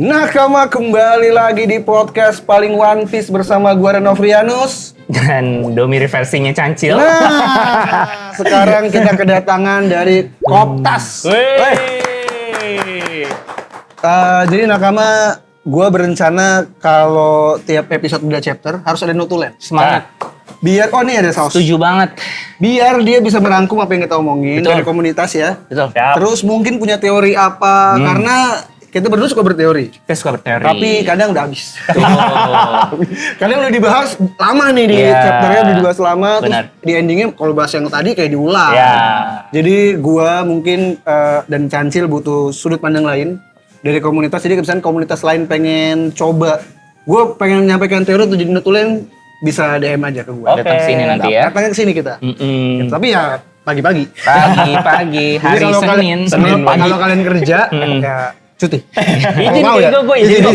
Nakama kembali lagi di podcast paling One Piece bersama gua Renovrianus dan Domi versinya Cancil. Nah, sekarang kita kedatangan dari Koptas. Jadi Nakama, gua berencana kalau tiap episode udah chapter harus ada notulen. Semangat. Biar nih ada saus. Setuju banget. Biar dia bisa merangkum apa yang kita omongin. Betul. Dari komunitas ya. Betul. Terus mungkin punya teori apa karena kita berdua suka berteori. Kita suka berteori. Tapi kadang udah habis. Oh. Kadang udah dibahas lama nih di chapternya udah dibahas lama. Terus di endingnya kalau bahas yang tadi kayak diulang. Jadi gua mungkin dan Cancil butuh sudut pandang lain dari komunitas. Jadi misalnya komunitas lain pengen coba, gua pengen nyampaikan teori untuk jadi notulen, bisa DM aja ke gua. Datang sini nanti ya. Datang ke sini kita. Tapi ya pagi-pagi. Pagi hari Senin. Kalau kalian kerja ya cuti. Izin gue izin.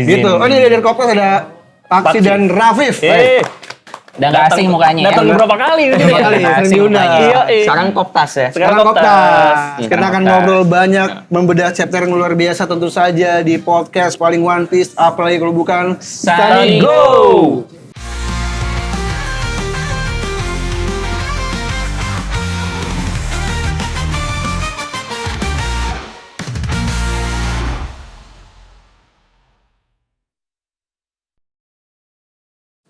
Gitu. Oh ini dari Koptas ada Paksi dan Rafif. Udah gak asing mukanya. Datang beberapa kali ini. Sering diundang. Sekarang Koptas ya. Sekarang Koptas. Kita akan ngobrol banyak, membedah chapter yang luar biasa tentu saja di podcast paling One Piece. Apalagi kalau bukan Sunny Go.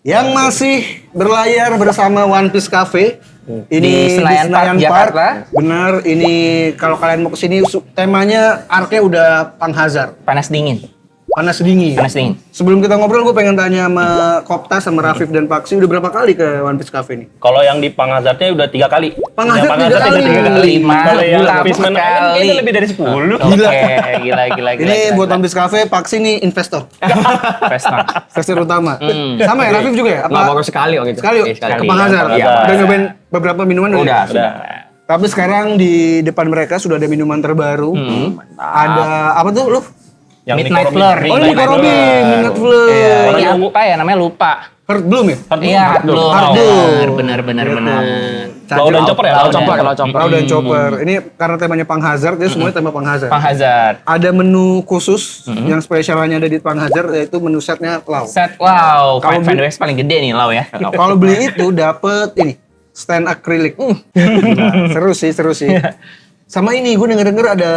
Yang masih berlayar bersama One Piece Cafe. Ini Di Senayan Park, Jakarta. Benar, ini kalau kalian mau kesini temanya arc-nya udah Panghazard. Panas dingin. Panas dingin. Panas dingin. Sebelum kita ngobrol, gue pengen tanya sama Koptas, sama Rafif dan Paksi, udah berapa kali ke One Piece Cafe nih? Kalau yang di Panghazardnya udah 3 kali. Panghazard Yang 3 kali. 5 Kalau yang bulan Fishman sekali. Island kayaknya lebih dari 10. Oke, gila. Ini buat One Piece Cafe, Paksi nih investor. Pesta. Investor utama. Sama ya, Rafif juga ya? Nggak baru sekali gitu. Sekali yuk? Sekali. Ke Panghazard? Iya. Udah nyobain beberapa minuman? Udah. Tapi sekarang di depan mereka sudah ada minuman terbaru. Ada, apa tuh lu? Midnight Fleur. Oh ini Nico Robin, Midnight Fleur. Ini apa ya namanya lupa. Heart Bloom ya? Iya, Heart Bloom. benar. Laut dan Chopper ya? Kalau chopper. Raw dan Chopper. Ini karena temanya Panghazard, jadi semuanya tema Panghazard. Panghazard. Ada menu khusus yang spesialnya ada di Panghazard, yaitu menu setnya Lau. Set wow, Kalau Five West paling gede nih Lau ya. Kalau beli itu dapet ini stand akrilik. Nah, seru sih. Sama ini gue denger ada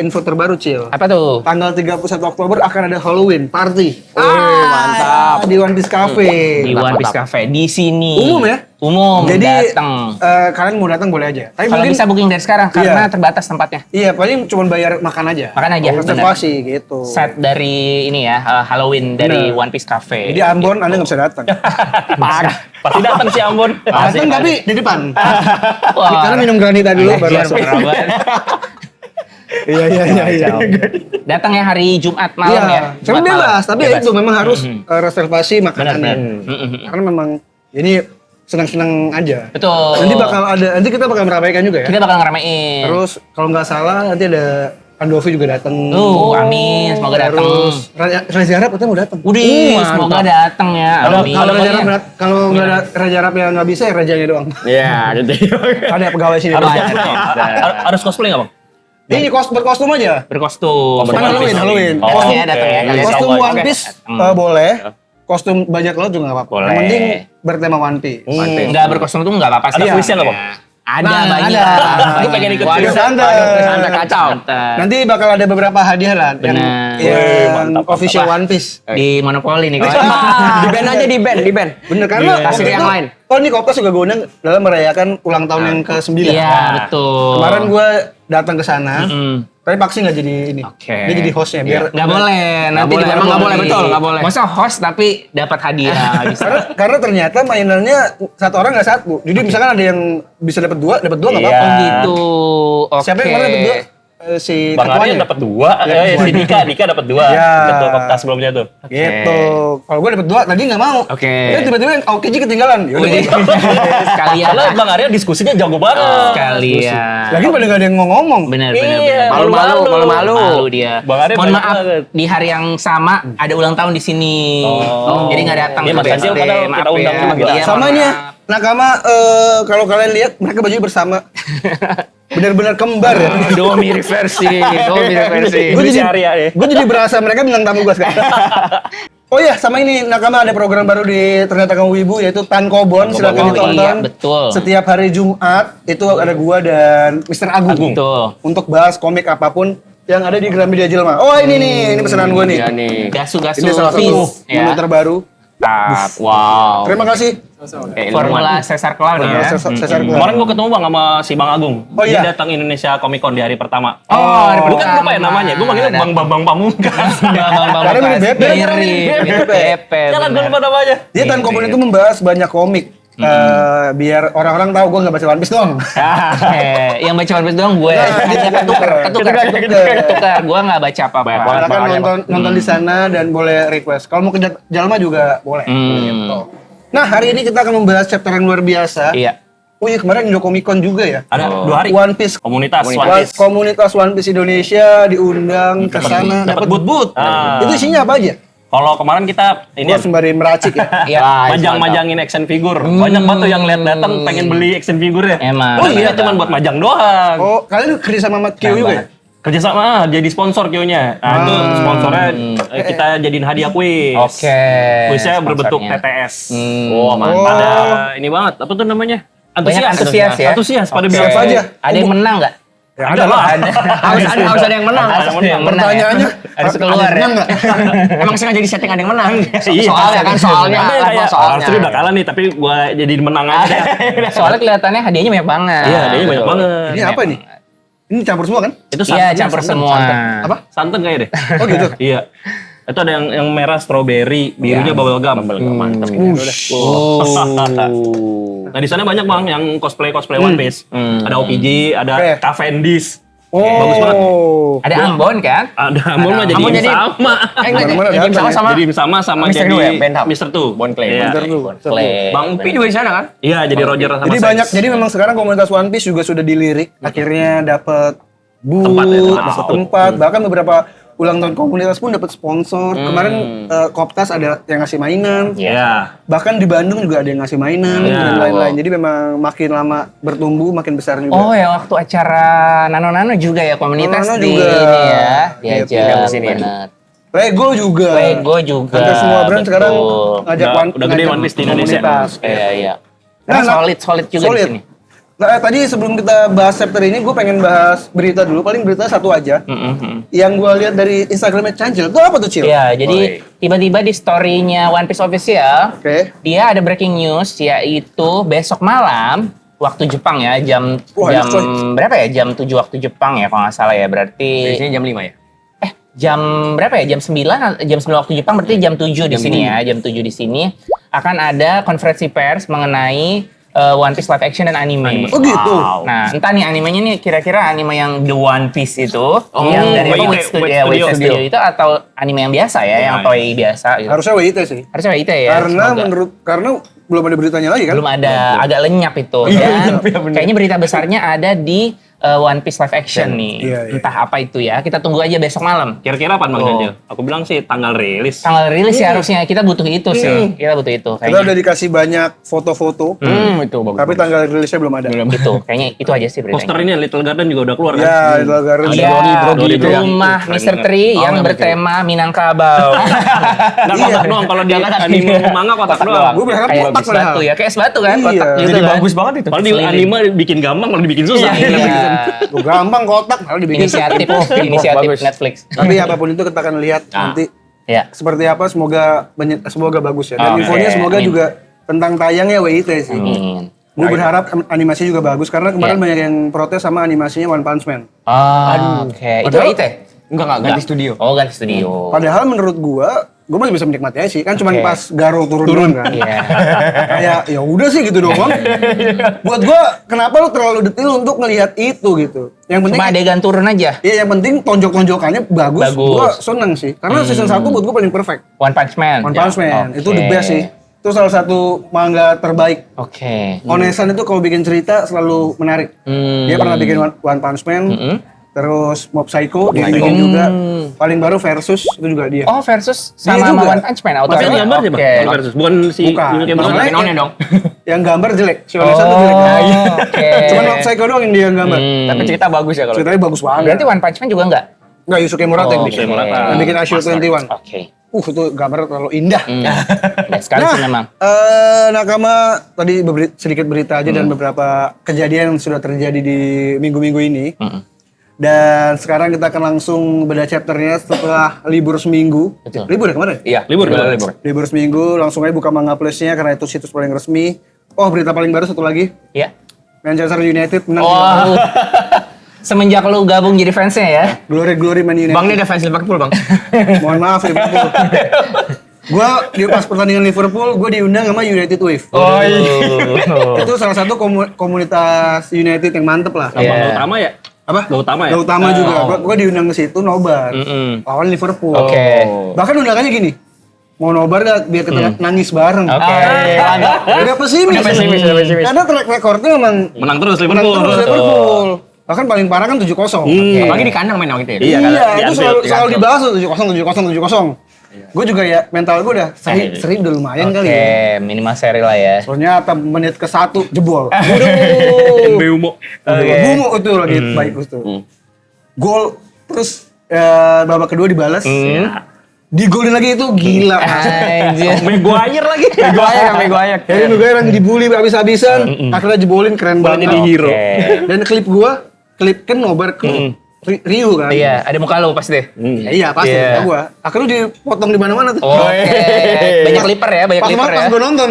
info terbaru Cil. Apa tuh? Tanggal 31 Oktober akan ada Halloween party. Mantap. Di One Piece Cafe. Di One Piece Cafe di sini. Umum ya? Umum. Jadi datang. kalian mau datang boleh aja. Tapi Kalau mungkin bisa booking dari sekarang karena Iya. terbatas tempatnya. iya paling cuma bayar makan aja. Makan aja, Reservasi gitu. Set dari ini ya Halloween dari One Piece Cafe. Jadi Ambon Anda nggak bisa datang. Pasti datang si Ambon. Datang tapi di depan. Wah. Karena minum granita dulu baru Biar masuk. berabad. Iya. Datang ya hari Jumat malam ya. Cuma Jumat bebas, malam. tapi ya itu memang harus reservasi Benar. makanannya. Karena memang ini senang-senang aja. Betul. Nanti kita bakal meramaikan juga ya. Kita bakal ngeramein. Terus kalau nggak salah nanti ada Andovi juga datang. Amin, semoga datang. Terus Raja Arab katanya mau datang. Udih, semoga datang ya. Amin. Kalau Raja Arab kalau nggak ada Raja Arab yang nggak bisa ya rajanya doang. Iya, gitu. Ada pegawai sini. Harus cosplay nggak bang? Ini berkostum aja. Berkostum. Kan Halloween. Oh, Datang oke. ya, datang ya. Kalian Kostum cowboy. One Piece boleh. Kostum bajak laut juga nggak apa-apa. Boleh. Yang penting bertema One Piece. Enggak berkostum tuh enggak apa-apa sih. Ada kuisnya nggak bang? Ada Nah, banyak. ada. Gue pengen ikut Waduh, kuis. santai. Santai kacau. Nanti bakal ada beberapa hadiah lah yang Mantap. official One Piece. Di Monopoli nih kawan. Di band aja di band. Bener karena Kasih waktu yang itu- lain. Oh ini Koptas juga gue undang dalam merayakan ulang tahun yang ke-9. Iya, betul. Kemarin gue datang ke sana, Mm. tapi Paksi nggak jadi ini. Oke. Dia jadi hostnya biar Nggak boleh, nanti boleh, dibawa emang nggak beli. boleh, betul, nggak boleh. Masa host tapi dapat hadiah bisa. Karena ternyata mainannya satu orang nggak satu. Jadi misalkan ada yang bisa dapat dua nggak Iya. apa-apa. Oh gitu. Oke. Siapa yang kemarin dapat dua? Si Bang ketuanya. Arya dapat 2, si Dika dapat 2. Iya. Betul Koptas sebelumnya tuh. Gitu. Kalau gue dapat dua, tadi nggak mau. Oke. Dia tiba-tiba yang Aokiji ketinggalan. Yaudah. Wih, sekalian. Karena Bang Arya diskusinya jago banget. Sekalian. Lagi pada nggak ada yang ngomong. Benar. Iya. Malu-malu. Malu dia. Bang Arya Mohon banyak maaf banget. di hari yang sama ada ulang tahun di sini. Oh. Jadi nggak datang. Iya, Mas ke Cancil BSD. kadang Maaf kita undang ya. juga. Iya, Sama mohon ini ya, maaf. Nakama, kalau kalian lihat mereka bajunya bersama. Benar-benar kembar ya. Dua mirip versi. Gue jadi berasa mereka bintang tamu gue sekarang. Oh iya, sama ini Nakama ada program baru di Ternyata Kamu Wibu yaitu Tankobon, silakan ditonton. Iya, betul. Setiap hari Jumat itu ada gua dan Mr. Agung. Betul. Untuk bahas komik apapun yang ada di Gramedia Jelma. Oh ini nih, ini pesanan gua nih. Iya nih. Gasu-gasu Ini salah satu Fizz, menu terbaru. Wow. Terima kasih. Formula Cesar Clown ya. Cesar Clown. Kemarin gua ketemu Bang sama si Bang Agung. Oh, iya? Dia datang Indonesia Comic Con di hari pertama. hari Bukan lupa ya namanya. Gua manggilnya Bang Bambang Pamungkas. Karena mirip Bebe. Mirip Bebe. Jangan gua lupa namanya. Dia Tankobon itu membahas banyak komik. Biar orang-orang tahu gua nggak baca One Piece doang. Yang baca One Piece doang gue. Hanya ketukar. Gue nggak baca apa-apa. Silakan nonton di sana dan boleh request. Kalau mau ke Jalma juga boleh. Gitu. Nah, hari ini kita akan membahas chapter yang luar biasa. Iya. Oh iya, kemarin Indo Comic Con juga ya. Ada 2 hari. One Piece. Komunitas One Piece Indonesia diundang ke sana dapat boot. Itu isinya apa aja? Kalau kemarin kita ini Gua sembari meracik ya. Iya. majang-majangin action figure. Banyak banget tuh yang lihat datang pengen beli action figure ya. Emang. Oh iya, cuma buat majang doang. Oh, kalian kerja sama Kyo juga ya? Kerjasama jadi sponsor Kyo-nya. Nah, itu sponsornya kita jadiin hadiah kuis. Oke. Kuisnya berbentuk Sponsornya. TTS. Oh, mantap. Ada ini banget. Apa tuh namanya? Banyak antusias ya. Antusias pada Siapa biasa aja? Ada yang menang nggak? Ya, ada lah. Harus ada yang menang. Harus ada yang menang. Pertanyaannya, Harus keluar ada ya. yang menang nggak? Emang sengaja di setting ada yang menang. Iya. Soalnya kan soalnya Tapi apa kayak, soalnya. Arthur udah kalah nih, tapi gua jadi menang aja. Soalnya kelihatannya hadiahnya banyak banget. Iya, dia banyak banget. Ini apa nih? Ini campur semua kan? Itu Iya, campur semua. Apa? Santan kayaknya deh. Oh gitu. Iya. Itu ada yang merah strawberry, birunya bubble gum. Mantap. Nah, di sana banyak Bang yang cosplay One Piece. Ada OPG, ada Oke. Cavendish. Oh. Bagus banget. Ada Ambon kan? Ada Ambon mah jadi Ambon jadi- sama. Mana-mana Jadi ada. sama Jadi sama Mr. jadi Two ya, Band Hub. Mr. Two. Bon Clay. Iya. Bener tuh. Play. Bang Pi Upi. juga di sana kan? Iya, jadi Roger sama Jadi Sainz. banyak, jadi memang sekarang komunitas One Piece juga sudah dilirik. Akhirnya dapat booth, Tempat ya, dapat wow. tempat, bahkan beberapa ulang tahun komunitas pun dapat sponsor. Kemarin Koptas ada yang ngasih mainan. Iya. Bahkan di Bandung juga ada yang ngasih mainan dan lain-lain. Jadi memang makin lama bertumbuh, makin besar juga. Oh ya waktu acara Nano-Nano juga ya komunitas Nano-Nano di juga. ini ya Iya, diajak di sini. benar. Lego juga. Lego juga. Hampir semua brand betul. sekarang ngajak Udah gede One Piece di Indonesia. komunitas. Iya iya. Nah, Karena solid juga di sini. Nah, tadi sebelum kita bahas chapter ini, gue pengen bahas berita dulu. Paling berita satu aja. Yang gue lihat dari Instagramnya Cancil. Itu apa tuh, Cil? Iya, jadi tiba-tiba di story-nya One Piece Official, Oke. dia ada breaking news yaitu besok malam waktu Jepang ya, jam Wah, jam enak, coy. berapa ya? Jam 7 waktu Jepang ya kalau nggak salah ya. Di Berarti sini jam 5 ya? jam berapa ya? Jam 9 waktu Jepang berarti jam 7 di sini ya. Jam 7 di sini akan ada konferensi pers mengenai One Piece live action dan anime. Oh gitu. Nah, entah nih animenya nih kira-kira anime yang The One Piece itu yang dari WIT, Wit Studio, Wit Wit Studio. Studio itu atau anime yang biasa ya, yang toy biasa gitu. Harusnya WIT sih. Harusnya WIT ya. Karena semoga. karena belum ada beritanya lagi kan? Belum ada, agak lenyap itu. Dan kayaknya berita besarnya ada di One Piece live action nih. Iya, iya. Entah apa itu ya. Kita tunggu aja besok malam. Kira-kira apa Bang Janjel? Aku bilang sih tanggal rilis. Tanggal rilis ya harusnya kita butuh itu sih. Kita butuh itu. Kita Kayaknya udah dikasih banyak foto-foto, Itu bagus. tapi tanggal rilisnya belum ada. itu. Kayaknya itu aja sih beritanya. Poster ini Little Garden juga udah keluar kan? Ya, itu Garden. Iya, Dodi itu ya. rumah Keren Mr. banget. Tree yang yang bertema Minangkabau. Nggak kotak doang, kalau di anime manga kotak doang. Gue berharap Kayak kotak es batu ya, kayak es batu kan, Iya. kotak gitu Jadi kan. bagus banget itu. Kalau di anime bikin gampang, kalau dibikin susah. Iya. Gue gampang kotak, malah dibikin. Inisiatif bagus. Netflix. Tapi apapun itu kita akan lihat nanti Ya. seperti apa. Semoga bagus ya. Dan Oke. infonya semoga Amin. juga tentang tayangnya WIT sih. Amin. Gue berharap animasinya juga bagus karena kemarin Iya. banyak yang protes sama animasinya One Punch Man. Oke. Itu Padahal- itu. Enggak, ganti studio. Oh, ganti studio. Padahal menurut gue masih bisa menikmati aja sih. Kan cuma Oke. pas Garo turun kan. Iya. Kayak ya udah sih gitu doang. Buat gue kenapa lu terlalu detail untuk ngelihat itu gitu. Yang penting Cuma adegan turun aja. ya yang penting tonjok-tonjokannya bagus. Bagus. Gue seneng sih. Karena season 1 buat gue paling perfect. One Punch Man. One Punch Man. Oke. Itu the best sih. Itu salah satu manga terbaik. Oke. Onesan itu kalau bikin cerita selalu menarik. Dia pernah bikin One Punch Man. Terus Mob Psycho di endingnya juga. Paling baru Versus itu juga dia. Oh, Versus Dia sama juga. One Punch Man auto. Tapi yang gambar siapa? Oke. Versus. Bukan si Bukan. Yuki Muto. Masalahnya Nonnya dong. yang gambar jelek. Si Oh, Onesa tuh jelek. oke. Cuman Mob Psycho doang yang dia yang gambar. Tapi cerita bagus ya kalau. Ceritanya bagus banget. Berarti One Punch Man juga enggak? Enggak, Yusuke Murata yang Oh, bikin. Yusuke Murata. Yang bikin Ashio 21. Oke. Itu gambar terlalu indah. Ya, sekali sih memang. Nakama tadi sedikit berita aja dan beberapa kejadian yang sudah terjadi di minggu-minggu ini. Dan sekarang kita akan langsung beda chapternya setelah libur seminggu. Betul. Libur ya kemarin? Iya, Libur. Libur seminggu, langsung aja buka Manga Plus-nya karena itu situs paling resmi. Oh, berita paling baru satu lagi. Ya. Manchester United menang. Oh. Semenjak lu gabung jadi fansnya ya. Glory Man United. Bang ini ada fans Liverpool, Bang. Mohon maaf Liverpool. Gua di pas pertandingan Liverpool, gue diundang sama United Wave. Oh iya. Itu salah satu komunitas United yang mantep lah. Sama Iya. Gautama ya? Apa? Gautama ya? Gautama juga. Gua diundang ke situ nobar. Lawan Liverpool. Oke. Bahkan undangannya gini. Mau nobar gak biar kita nangis bareng. Oke. Udah pesimis. Karena track recordnya memang Menang terus menang Liverpool. terus Liverpool. Bahkan paling parah kan 7-0. Apalagi di kandang main waktu itu ya. Iya, kan? Iya, Di itu Anfield, selalu dibahas tuh 7-0. Gue juga ya mental gue udah seri udah lumayan kali Oke, ya. minimal seri lah ya. Ternyata menit ke-1 jebol. Beumo. Bungu itu lagi baik tuh. Gol terus babak kedua dibalas. Digolin lagi itu gila. Anjir. Maguire lagi. Maguire. Jadi Maguire yang dibully habis-habisan, akhirnya jebolin keren banget. jadi hero. Oke. Dan klip kan nobar ke Ryu kan. Iya, ada muka lu pasti deh. Ya, iya pasti Iya. muka gua. Akhirnya dipotong di mana-mana tuh. Oke. Banyak clipper ya, banyak Pas clipper ya. pas gua nonton.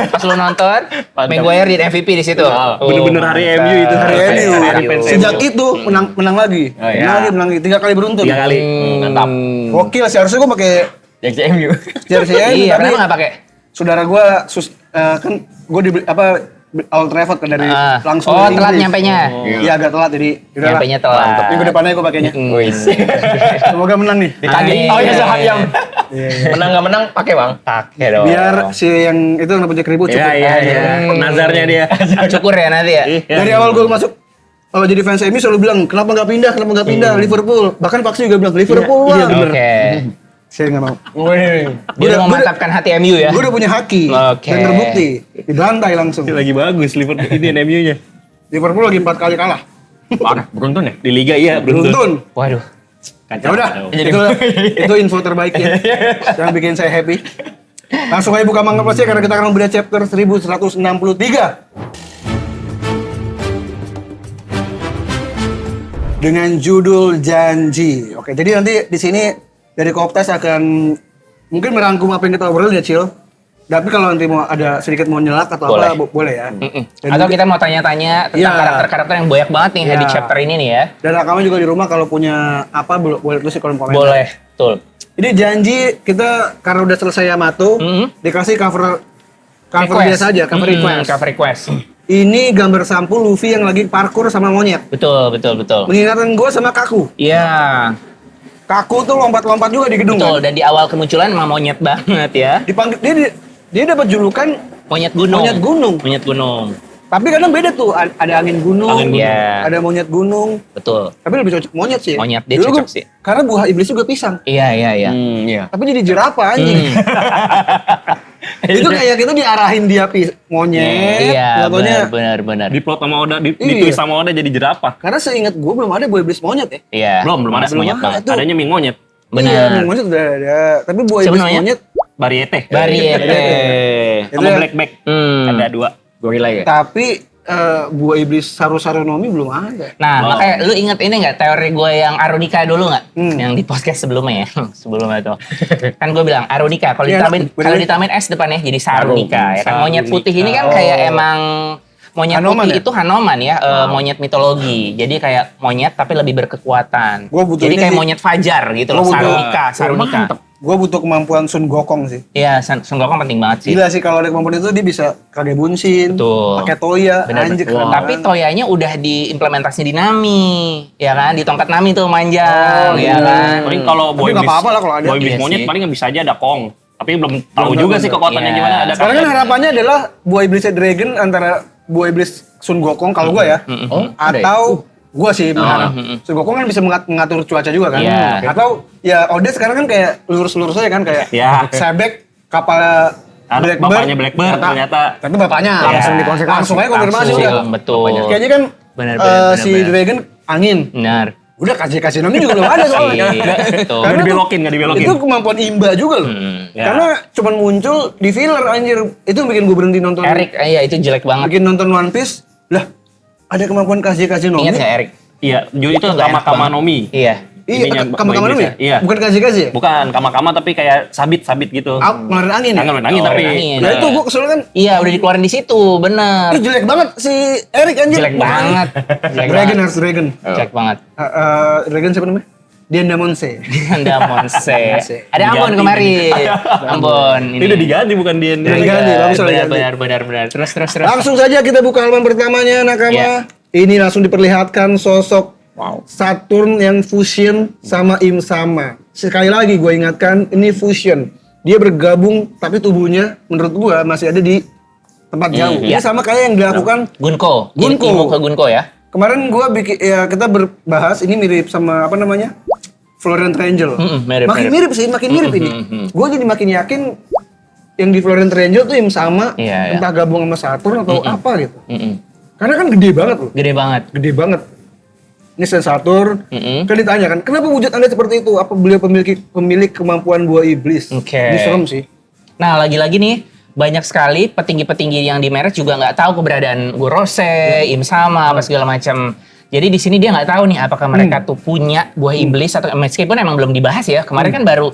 Pas lu nonton, Maguire di MVP di situ. Bener-bener hari MU itu. Hari MU. Hari fans Sejak MU. itu menang lagi. iya. Menang lagi 3 kali beruntun. 3 kali. Mantap. Gokil sih, harusnya gua pakai Yang CMU. jersey Iya, tapi kenapa nggak pakai? saudara gua kan gua di Old Trafford kan dari langsung Oh, dari telat Inggris. nyampenya. Iya agak telat jadi udahlah. Nyampenya telat. Minggu depannya gua pakainya. Semoga menang nih. Ditagih. Amin. Oh iya ayam. Menang nggak menang pakai, Bang. Pakai dong. Biar si yang itu yang punya keriput cukup. Iya. Nazarnya dia. Cukur ya nanti ya. Dari awal gua masuk jadi fans MU selalu bilang kenapa nggak pindah Liverpool. Bahkan Paksi juga bilang Liverpool. Iya bener. Oke. Saya nggak mau. Dia udah memantapkan hati MU ya. Gue udah punya haki Oke. dan terbukti dibantai langsung. Lagi bagus Liverpool ini MU-nya. Liverpool lagi 4 kali kalah. Parah, beruntun ya. Di liga iya beruntun. Beruntun. Waduh. Ya udah, itu info terbaik ya yang bikin saya happy. Langsung aja buka Manga Plus-nya karena kita akan membedah chapter 1163 dengan judul Janji. Oke, jadi nanti di sini dari Koptas akan mungkin merangkum apa yang kita obrolin ya, Cil. Tapi kalau nanti mau ada sedikit mau nyelak atau Boleh. apa, boleh ya. Dan Atau kita mau tanya-tanya tentang Iya. karakter-karakter yang banyak banget nih di Iya. chapter ini nih ya. Dan kamu juga di rumah kalau punya apa boleh tulis di kolom komentar. Boleh, betul. Ini Janji kita karena udah selesai Yamato, dikasih cover Request. biasa aja, cover request. Cover request. Ini gambar sampul Luffy yang lagi parkur sama monyet. Betul. Mengingatkan gue sama Kaku. Iya, Kaku tuh lompat-lompat juga di gedung. betul. Kan? Dan di awal kemunculan emang monyet banget ya. Dipanggil dia dapat julukan Monyet gunung. Monyet gunung. Tapi kadang beda tuh, ada angin gunung, Angin gunung. Iya. ada monyet gunung. Betul. Tapi lebih cocok monyet sih. Monyet, dia Dulu cocok gua- sih. Karena buah iblis juga pisang. Iya. Iya. Tapi jadi jerapah anjing. Itu kayak kita diarahin dia monyet. Iya, nggak taunya- benar. Di plot sama Oda, Iya. ditulis sama Oda jadi jerapah. Karena seingat gue belum ada buah iblis monyet ya. Iya. Belum ada monyet ada. banget. Itu- Adanya mie monyet. Iya, Benar. monyet udah ada. Tapi buah Siapa iblis namanya? monyet. Variete. Variete. Sama Itu- blackback. Ada 2. Gorilla ya. Tapi buah iblis Saru-Sarunomi belum ada. Nah, makanya lu inget ini nggak teori gue yang Arunika dulu nggak? Hmm. Yang di podcast sebelumnya ya, sebelumnya itu. Kan gue bilang Arunika, kalau Iya, ditambahin bener. kalau ditambahin S depannya jadi Sarunika. Ya kan monyet putih ini kan Oh. kayak emang monyet Hanoman putih ya? itu Hanoman ya, monyet mitologi. Jadi kayak monyet tapi lebih berkekuatan. Gua butuh Jadi ini kayak sih. monyet fajar gitu loh, Gua butuh- Sarunika. Gue butuh kemampuan Sun Gokong sih. Iya, Son Gokong penting banget sih. Gila sih kalau ada kemampuan itu dia bisa Kage Bunshin, Betul. pakai Toya, Bener, anjir bener. keren Tapi banget. Toyanya udah diimplementasi di Nami, ya kan? Di tongkat Nami tuh manjang, Oh, ya iya. kan? Paling kalau Tapi boy nggak iblis, apa-apa lah kalau ada. boy iblis Iya monyet sih. paling bisa aja ada Kong. Tapi belum tahu Belum juga tahu, sih kekuatannya Iya. gimana. Ada Sekarang kan kakek. harapannya adalah buah iblisnya Dragon antara buah iblis Sun Gokong kalau gue ya, Oh, ada ya? atau Gua sih berharap. Gokong kan bisa mengatur cuaca juga kan. Iya. Atau ya Odet sekarang kan kayak lurus-lurus aja kan kayak Sebek kapal bapaknya Blackbird ternyata bapaknya langsung dikonfirmasi. Langsung aja konfirmasi Langsung, udah. betul. Kayaknya kan Benar, si Dragon angin. Benar. Udah kasih nongin juga belum ada soalnya. Iya, betul. Nggak dibelokin. Itu kemampuan Imba juga loh. Ya. Karena cuman muncul di filler anjir. Itu yang bikin gue berhenti nonton. Erik, iya itu jelek banget. Bikin nonton One Piece. Lah, ada kemampuan kasih Nomi. Ingat nggak Erik? Iya, itu nggak enak Kama banget. Nomi. Iya. Iya, Kama Nomi. Iya. Bukan kasih ya? Bukan Kama tapi kayak sabit gitu. Ngeluarin angin ya? Ngeluarin angin tapi. angin. Nah itu gue kesel kan. Iya, udah dikeluarin di situ, bener. Itu jelek banget si Erik anjir. Jelek banget. Dragon harus Dragon. Jelek banget. Dragon siapa namanya? Dianda Monse. Anda Monse. Ada Ambon kemarin. Ambon. Itu udah diganti bukan dia. Diganti, langsung diganti. Benar. Terus. Langsung saja kita buka halaman pertamanya Nakama. Iya. Ini langsung diperlihatkan sosok Saturn yang fusion sama Im sama. Sekali lagi gue ingatkan ini fusion. Dia bergabung tapi tubuhnya menurut gue masih ada di tempat jauh. Ini sama kayak yang dilakukan Gunko. Imo ke Gunko ya. kemarin gue bikin ya kita berbahas ini mirip sama apa namanya Florian Triangle. Makin mirip sih, makin mirip ini. Gue jadi makin yakin yang di Florian Triangle tuh yang sama, entah gabung sama Saturn atau apa gitu. Karena kan gede banget loh. Gede banget. Ini sensator, kan ditanya kan, kenapa wujud Anda seperti itu? Apa beliau pemilik kemampuan buah iblis? Ini serem sih. Nah, lagi-lagi nih, banyak sekali petinggi-petinggi yang di Meretz juga nggak tahu keberadaan Gorose, Im Sama, apa segala macam. Jadi di sini dia nggak tahu nih apakah mereka tuh punya buah iblis atau meskipun emang belum dibahas ya. Kemarin kan baru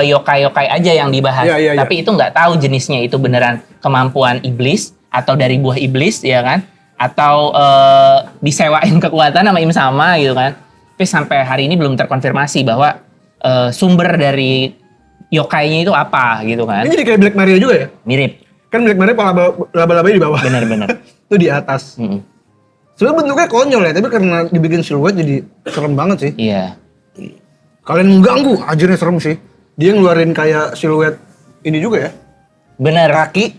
yokai-yokai aja yang dibahas. Tapi itu nggak tahu jenisnya itu beneran kemampuan iblis atau dari buah iblis ya kan? Atau disewain kekuatan sama Im Sama gitu kan. Tapi sampai hari ini belum terkonfirmasi bahwa sumber dari yokainya itu apa gitu kan. Ini jadi kayak Black Maria juga ya? Mirip. Kan Black Maria laba-labanya di bawah. Benar-benar. Itu di atas. Sebenarnya bentuknya konyol ya, tapi karena dibikin siluet jadi serem banget sih. Iya. Kalian mengganggu, ajarnya serem sih. Dia ngeluarin kayak siluet ini juga ya. Bener. Kaki.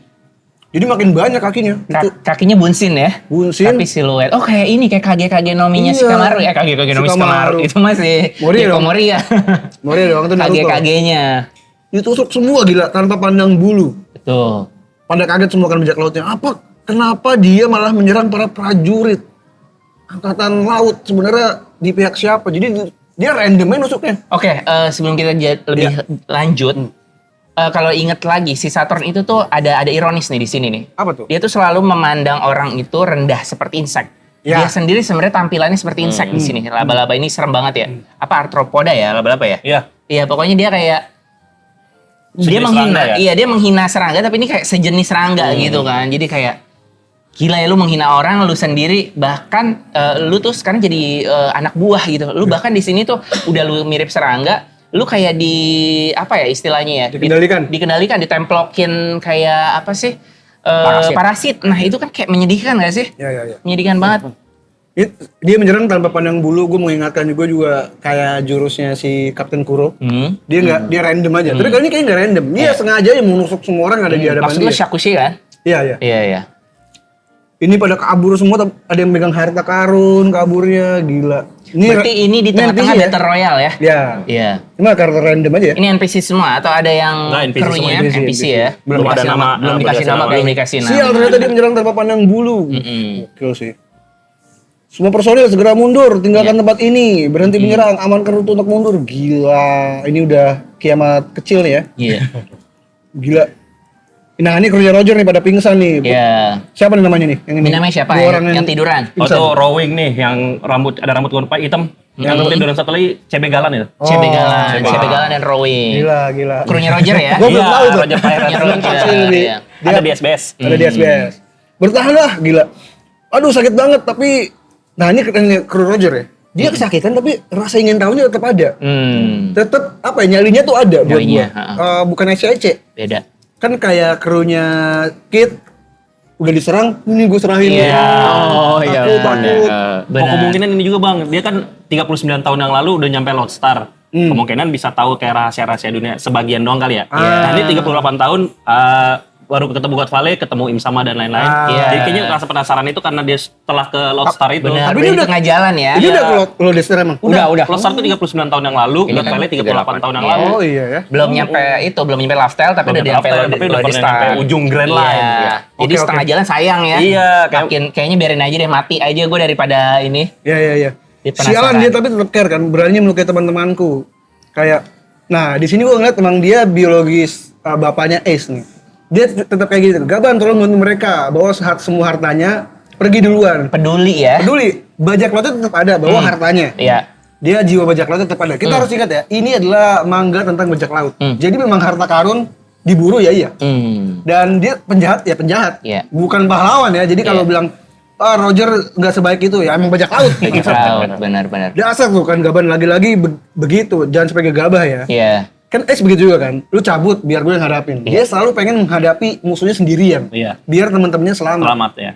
Jadi makin banyak kakinya. Kakinya bunsin ya. Bunsin. Tapi siluet. Oh kayak ini, kayak kage-kage nominya Shikamaru. Kage-kage nomi Shikamaru. Itu masih Moria. Moria doang tuh Naruto. Kage-kagenya. Ditusuk semua gila, tanpa pandang bulu. Betul. Pada kaget semua kan bajak lautnya. Kenapa dia malah menyerang para prajurit? Angkatan laut sebenarnya di pihak siapa? Jadi dia random aja nusuknya. Oke, sebelum kita lebih lanjut. Kalau inget lagi, si Saturn itu tuh ada ironis nih di sini nih. Apa tuh? Dia tuh selalu memandang orang itu rendah seperti insek. Dia sendiri sebenarnya tampilannya seperti insek di sini. Laba-laba ini serem banget ya. Apa arthropoda ya, laba-laba ya? Iya. Iya, pokoknya dia kayak dia menghina. Iya, dia menghina serangga tapi ini kayak sejenis serangga gitu kan. Jadi kayak gila ya lu menghina orang lu sendiri, bahkan lu tuh sekarang jadi anak buah gitu. Lu bahkan di sini tuh udah lu mirip serangga. Lu kayak di apa ya istilahnya ya? Dikendalikan, ditemplokin kayak apa sih? Parasit. Nah, itu kan kayak menyedihkan gak sih? Iya. Menyedihkan banget. Dia menyerang tanpa pandang bulu. Gue mengingatkan juga kayak jurusnya si Kapten Kuro. Dia dia random aja. Tapi kali ini kayaknya nggak random. Dia sengaja yang menusuk semua orang ada di hadapan dia. Maksudnya Shakushi kan? Iya. Ini pada kabur semua, ada yang megang harta karun, kaburnya gila. Berarti ini di tengah-tengah Battle Royale ya? Iya. Cuma karakter random aja ya? Ini NPC semua atau ada yang krunya NPC ya? Belum ada nama. Belum dikasih nama. Sial, ternyata dia menyerang tanpa pandang bulu. Gokil sih. Semua personil segera mundur, tinggalkan tempat ini, berhenti menyerang, amankan rute untuk mundur. Gila, ini udah kiamat kecil nih ya? Iya. Gila. Nah ini krunya Roger nih pada pingsan nih. Iya. Siapa nih namanya nih? Ini namanya siapa yang tiduran? Oh itu Rowing nih, yang ada rambut warna hitam. Yang tiduran satu lagi CB Galan itu. CB Galan dan Rowing. Gila. Krunya Roger ya? Gue belum tahu tuh. Roger Pirate. Ada di SBS. Ada di SBS. Bertahanlah, gila. Aduh sakit banget tapi, nah ini kru Roger ya. Dia kesakitan tapi rasa ingin tahunya tetap ada. Tetap apa ya, nyalinya tuh ada buat gue. Bukan ece-ece. Beda. Kan kayak krunya Kid udah diserang, ini gue serahin. Takut. Kemungkinan ini juga Bang, dia kan 39 tahun yang lalu udah nyampe Lodestar. Kemungkinan bisa tahu kayak rahasia-rahasia dunia sebagian doang kali ya. Nah ini 38 tahun baru ketemu God Valley, ketemu Im Sama dan lain-lain. Iya. Jadi kayaknya rasa penasaran itu karena dia setelah ke Lodestar itu. Benar, Tapi udah ini di udah- tengah jalan ya. Ini udah lo Dester emang? Udah. Lodestar itu 39 tahun yang lalu, Ini God kan Valley 38 tahun yang Iya. lalu. Oh iya ya. Belum nyampe Lifestyle tapi udah nyampe tapi udah pernah nyampe ujung Grand Line. Iya. Jadi Oke, setengah jalan sayang ya. Iya, Kayaknya biarin aja deh, mati aja gue daripada ini. Iya. Dia penasaran. Sialan dia tapi tetap care kan, berani melukai teman-temanku. Kayak, nah di sini gue ngeliat emang dia biologis bapaknya Ace nih. Dia tetap kayak gitu. Gaban tolong bantu mereka, bawa semua hartanya, pergi duluan. Peduli ya. Peduli, bajak lautnya tetap ada, bawa hartanya. Iya. Dia jiwa bajak laut tetap ada. Kita harus ingat ya, ini adalah manga tentang bajak laut. Jadi memang harta karun diburu ya iya. Dan dia penjahat ya penjahat. Iya. Bukan pahlawan ya. Jadi kalau bilang Roger nggak sebaik itu ya emang bajak laut. Bajak laut, benar-benar. Dasar tuh kan Gaban lagi-lagi begitu. Jangan sampai gegabah ya. Iya. Kan Ace begitu juga kan. Lu cabut biar gue yang hadapin. Dia selalu pengen menghadapi musuhnya sendirian. Iya. Biar teman-temannya selamat. Selamat ya.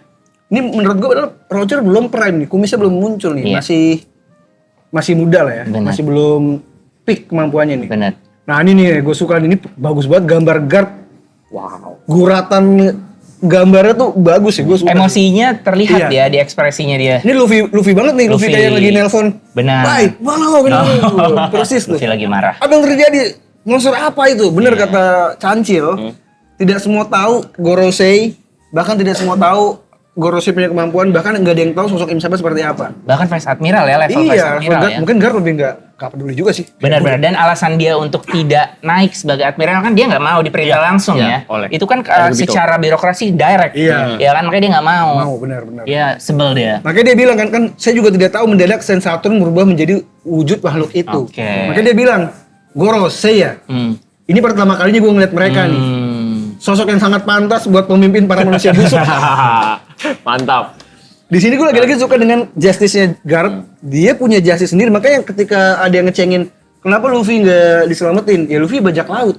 Ini menurut gue padahal Roger belum prime nih. Kumisnya belum muncul nih. Iya. Masih muda lah ya. Benar. Masih belum peak kemampuannya nih. Benar. Nah ini nih gue suka ini bagus banget gambar guard. Wow. Guratan gambarnya tuh bagus sih gue suka. Emosinya terlihat Iya. ya di ekspresinya dia. Ini Luffy banget nih. Luffy Luffy. kayak lagi nelpon. Benar. Baik, wow, bener. Persis tuh. Luffy lagi marah. Apa yang terjadi? Monster apa itu? Bener kata Cancil. Tidak semua tahu Gorosei. Bahkan tidak semua tahu Gorosei punya kemampuan. Bahkan nggak ada yang tahu sosok Im Sama seperti apa. Bahkan Vice Admiral ya, level Vice Iya, Admiral ya. mungkin Guard lebih nggak peduli juga sih. Benar-benar. Dan alasan dia untuk tidak naik sebagai admiral kan dia nggak mau diperintah langsung ya. oleh. Itu kan Obito. secara birokrasi direct. Iya. Ya kan makanya dia nggak mau. Mau benar-benar. Ya sebel dia. Makanya dia bilang kan saya juga tidak tahu mendadak Sen Saturn berubah menjadi wujud makhluk itu. Oke. Makanya dia bilang Gorosei ya. Ini pertama kalinya gue ngeliat mereka nih. Sosok yang sangat pantas buat pemimpin para manusia busuk. Mantap. Di sini gue lagi-lagi suka dengan justice-nya Garp. Dia punya justice sendiri. Makanya ketika ada yang ngecengin, kenapa Luffy nggak diselamatin? Ya Luffy bajak laut.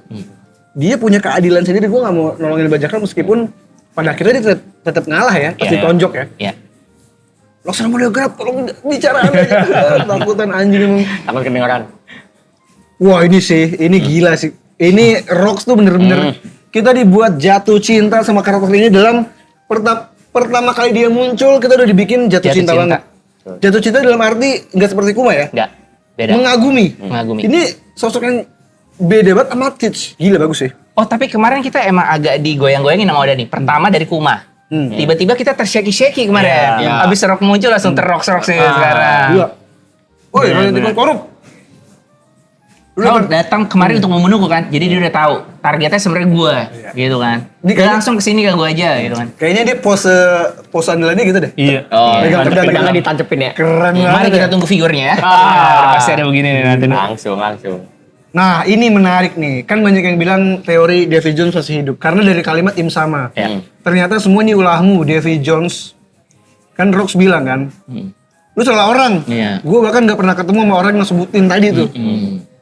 Dia punya keadilan sendiri. Gue nggak mau nolongin bajak laut meskipun pada akhirnya dia tetap ngalah ya. Pasti Iya. tonjok ya. Iya. Laksamana Model Garp, tolong bicara anda aja. Takutan anjing emang. Takut kedengaran. Wah ini sih, ini gila sih. Ini Rocks tuh bener-bener kita dibuat jatuh cinta sama karakter ini dalam pertama kali dia muncul kita udah dibikin jatuh Jatuh cinta cinta. banget. Jatuh cinta dalam arti nggak seperti Kuma ya, Enggak. Beda. mengagumi. Mengagumi. Ini sosok yang beda banget sama Teach. Gila bagus sih. Oh tapi kemarin kita emang agak digoyang-goyangin sama Oda nih. Pertama dari Kuma. Tiba-tiba kita tershaki-shaki kemarin. Iya. Abis Rock muncul langsung ter-rock-rock sih sekarang. Gila. Woi, Raja Tikun korup. Lo datang kemarin untuk membunuhku kan, jadi dia udah tahu targetnya sebenarnya gue, gitu kan. Ini Dia kayaknya- langsung kesini ke gue aja, gitu kan. Kayaknya dia pose andalannya gitu deh. Iya. Oh, Pegang pedang pedangnya gitu. ditancepin ya. Keren Mari banget. kita ya. tunggu figurnya ya. Udah pasti ada begini nih nanti. Langsung. Nah, ini menarik nih. Kan banyak yang bilang teori Davy Jones masih hidup karena dari kalimat Im Sama. Ya. Ternyata semua ini ulahmu, Davy Jones. Kan Rocks bilang kan, lu salah orang. Iya. Gue bahkan nggak pernah ketemu sama orang yang sebutin tadi tuh.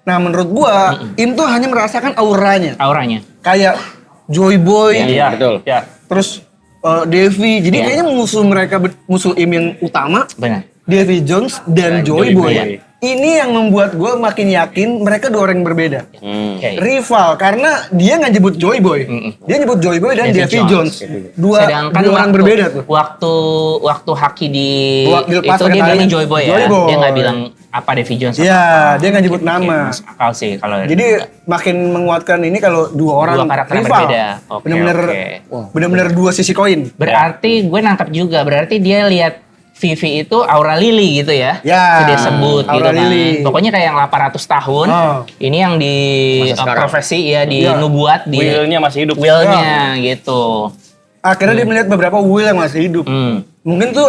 Nah, menurut gua, Im tuh hanya merasakan auranya. Auranya. Kayak Joy Boy, Iya, betul. Ya. terus Davy. Jadi Iya. kayaknya musuh mereka, musuh Im yang utama, Benar. Davy Jones dan Joy Boy. Ini yang membuat gua makin yakin mereka dua orang yang berbeda. Oke. Rival karena dia nggak nyebut Joy Boy. Dia nyebut Joy Boy dan Davy Davy Jones. Jones. Dua orang berbeda tuh. Waktu Haki Dilepas itu pakai dia tali. bilangnya Joy Boy ya. Joy Boy. Dia nggak bilang apa Davy Jones. Iya, dia nggak nyebut nama. Masuk akal sih kalau. Jadi makin menguatkan ini kalau dua orang Dua karakter rival. berbeda. Oke, Bener-bener oke. bener-bener dua sisi koin. Berarti gue nangkap juga. Berarti dia lihat Vivi itu aura lili gitu ya. Ya, Dia sebut gitu aura kan. lili. Pokoknya kayak yang 800 tahun. Oh. Ini yang di Masa sekarang. profesi ya di Iya. nubuat di Will-nya masih hidup. will-nya gitu. Akhirnya dia melihat beberapa will yang masih hidup. Mungkin tuh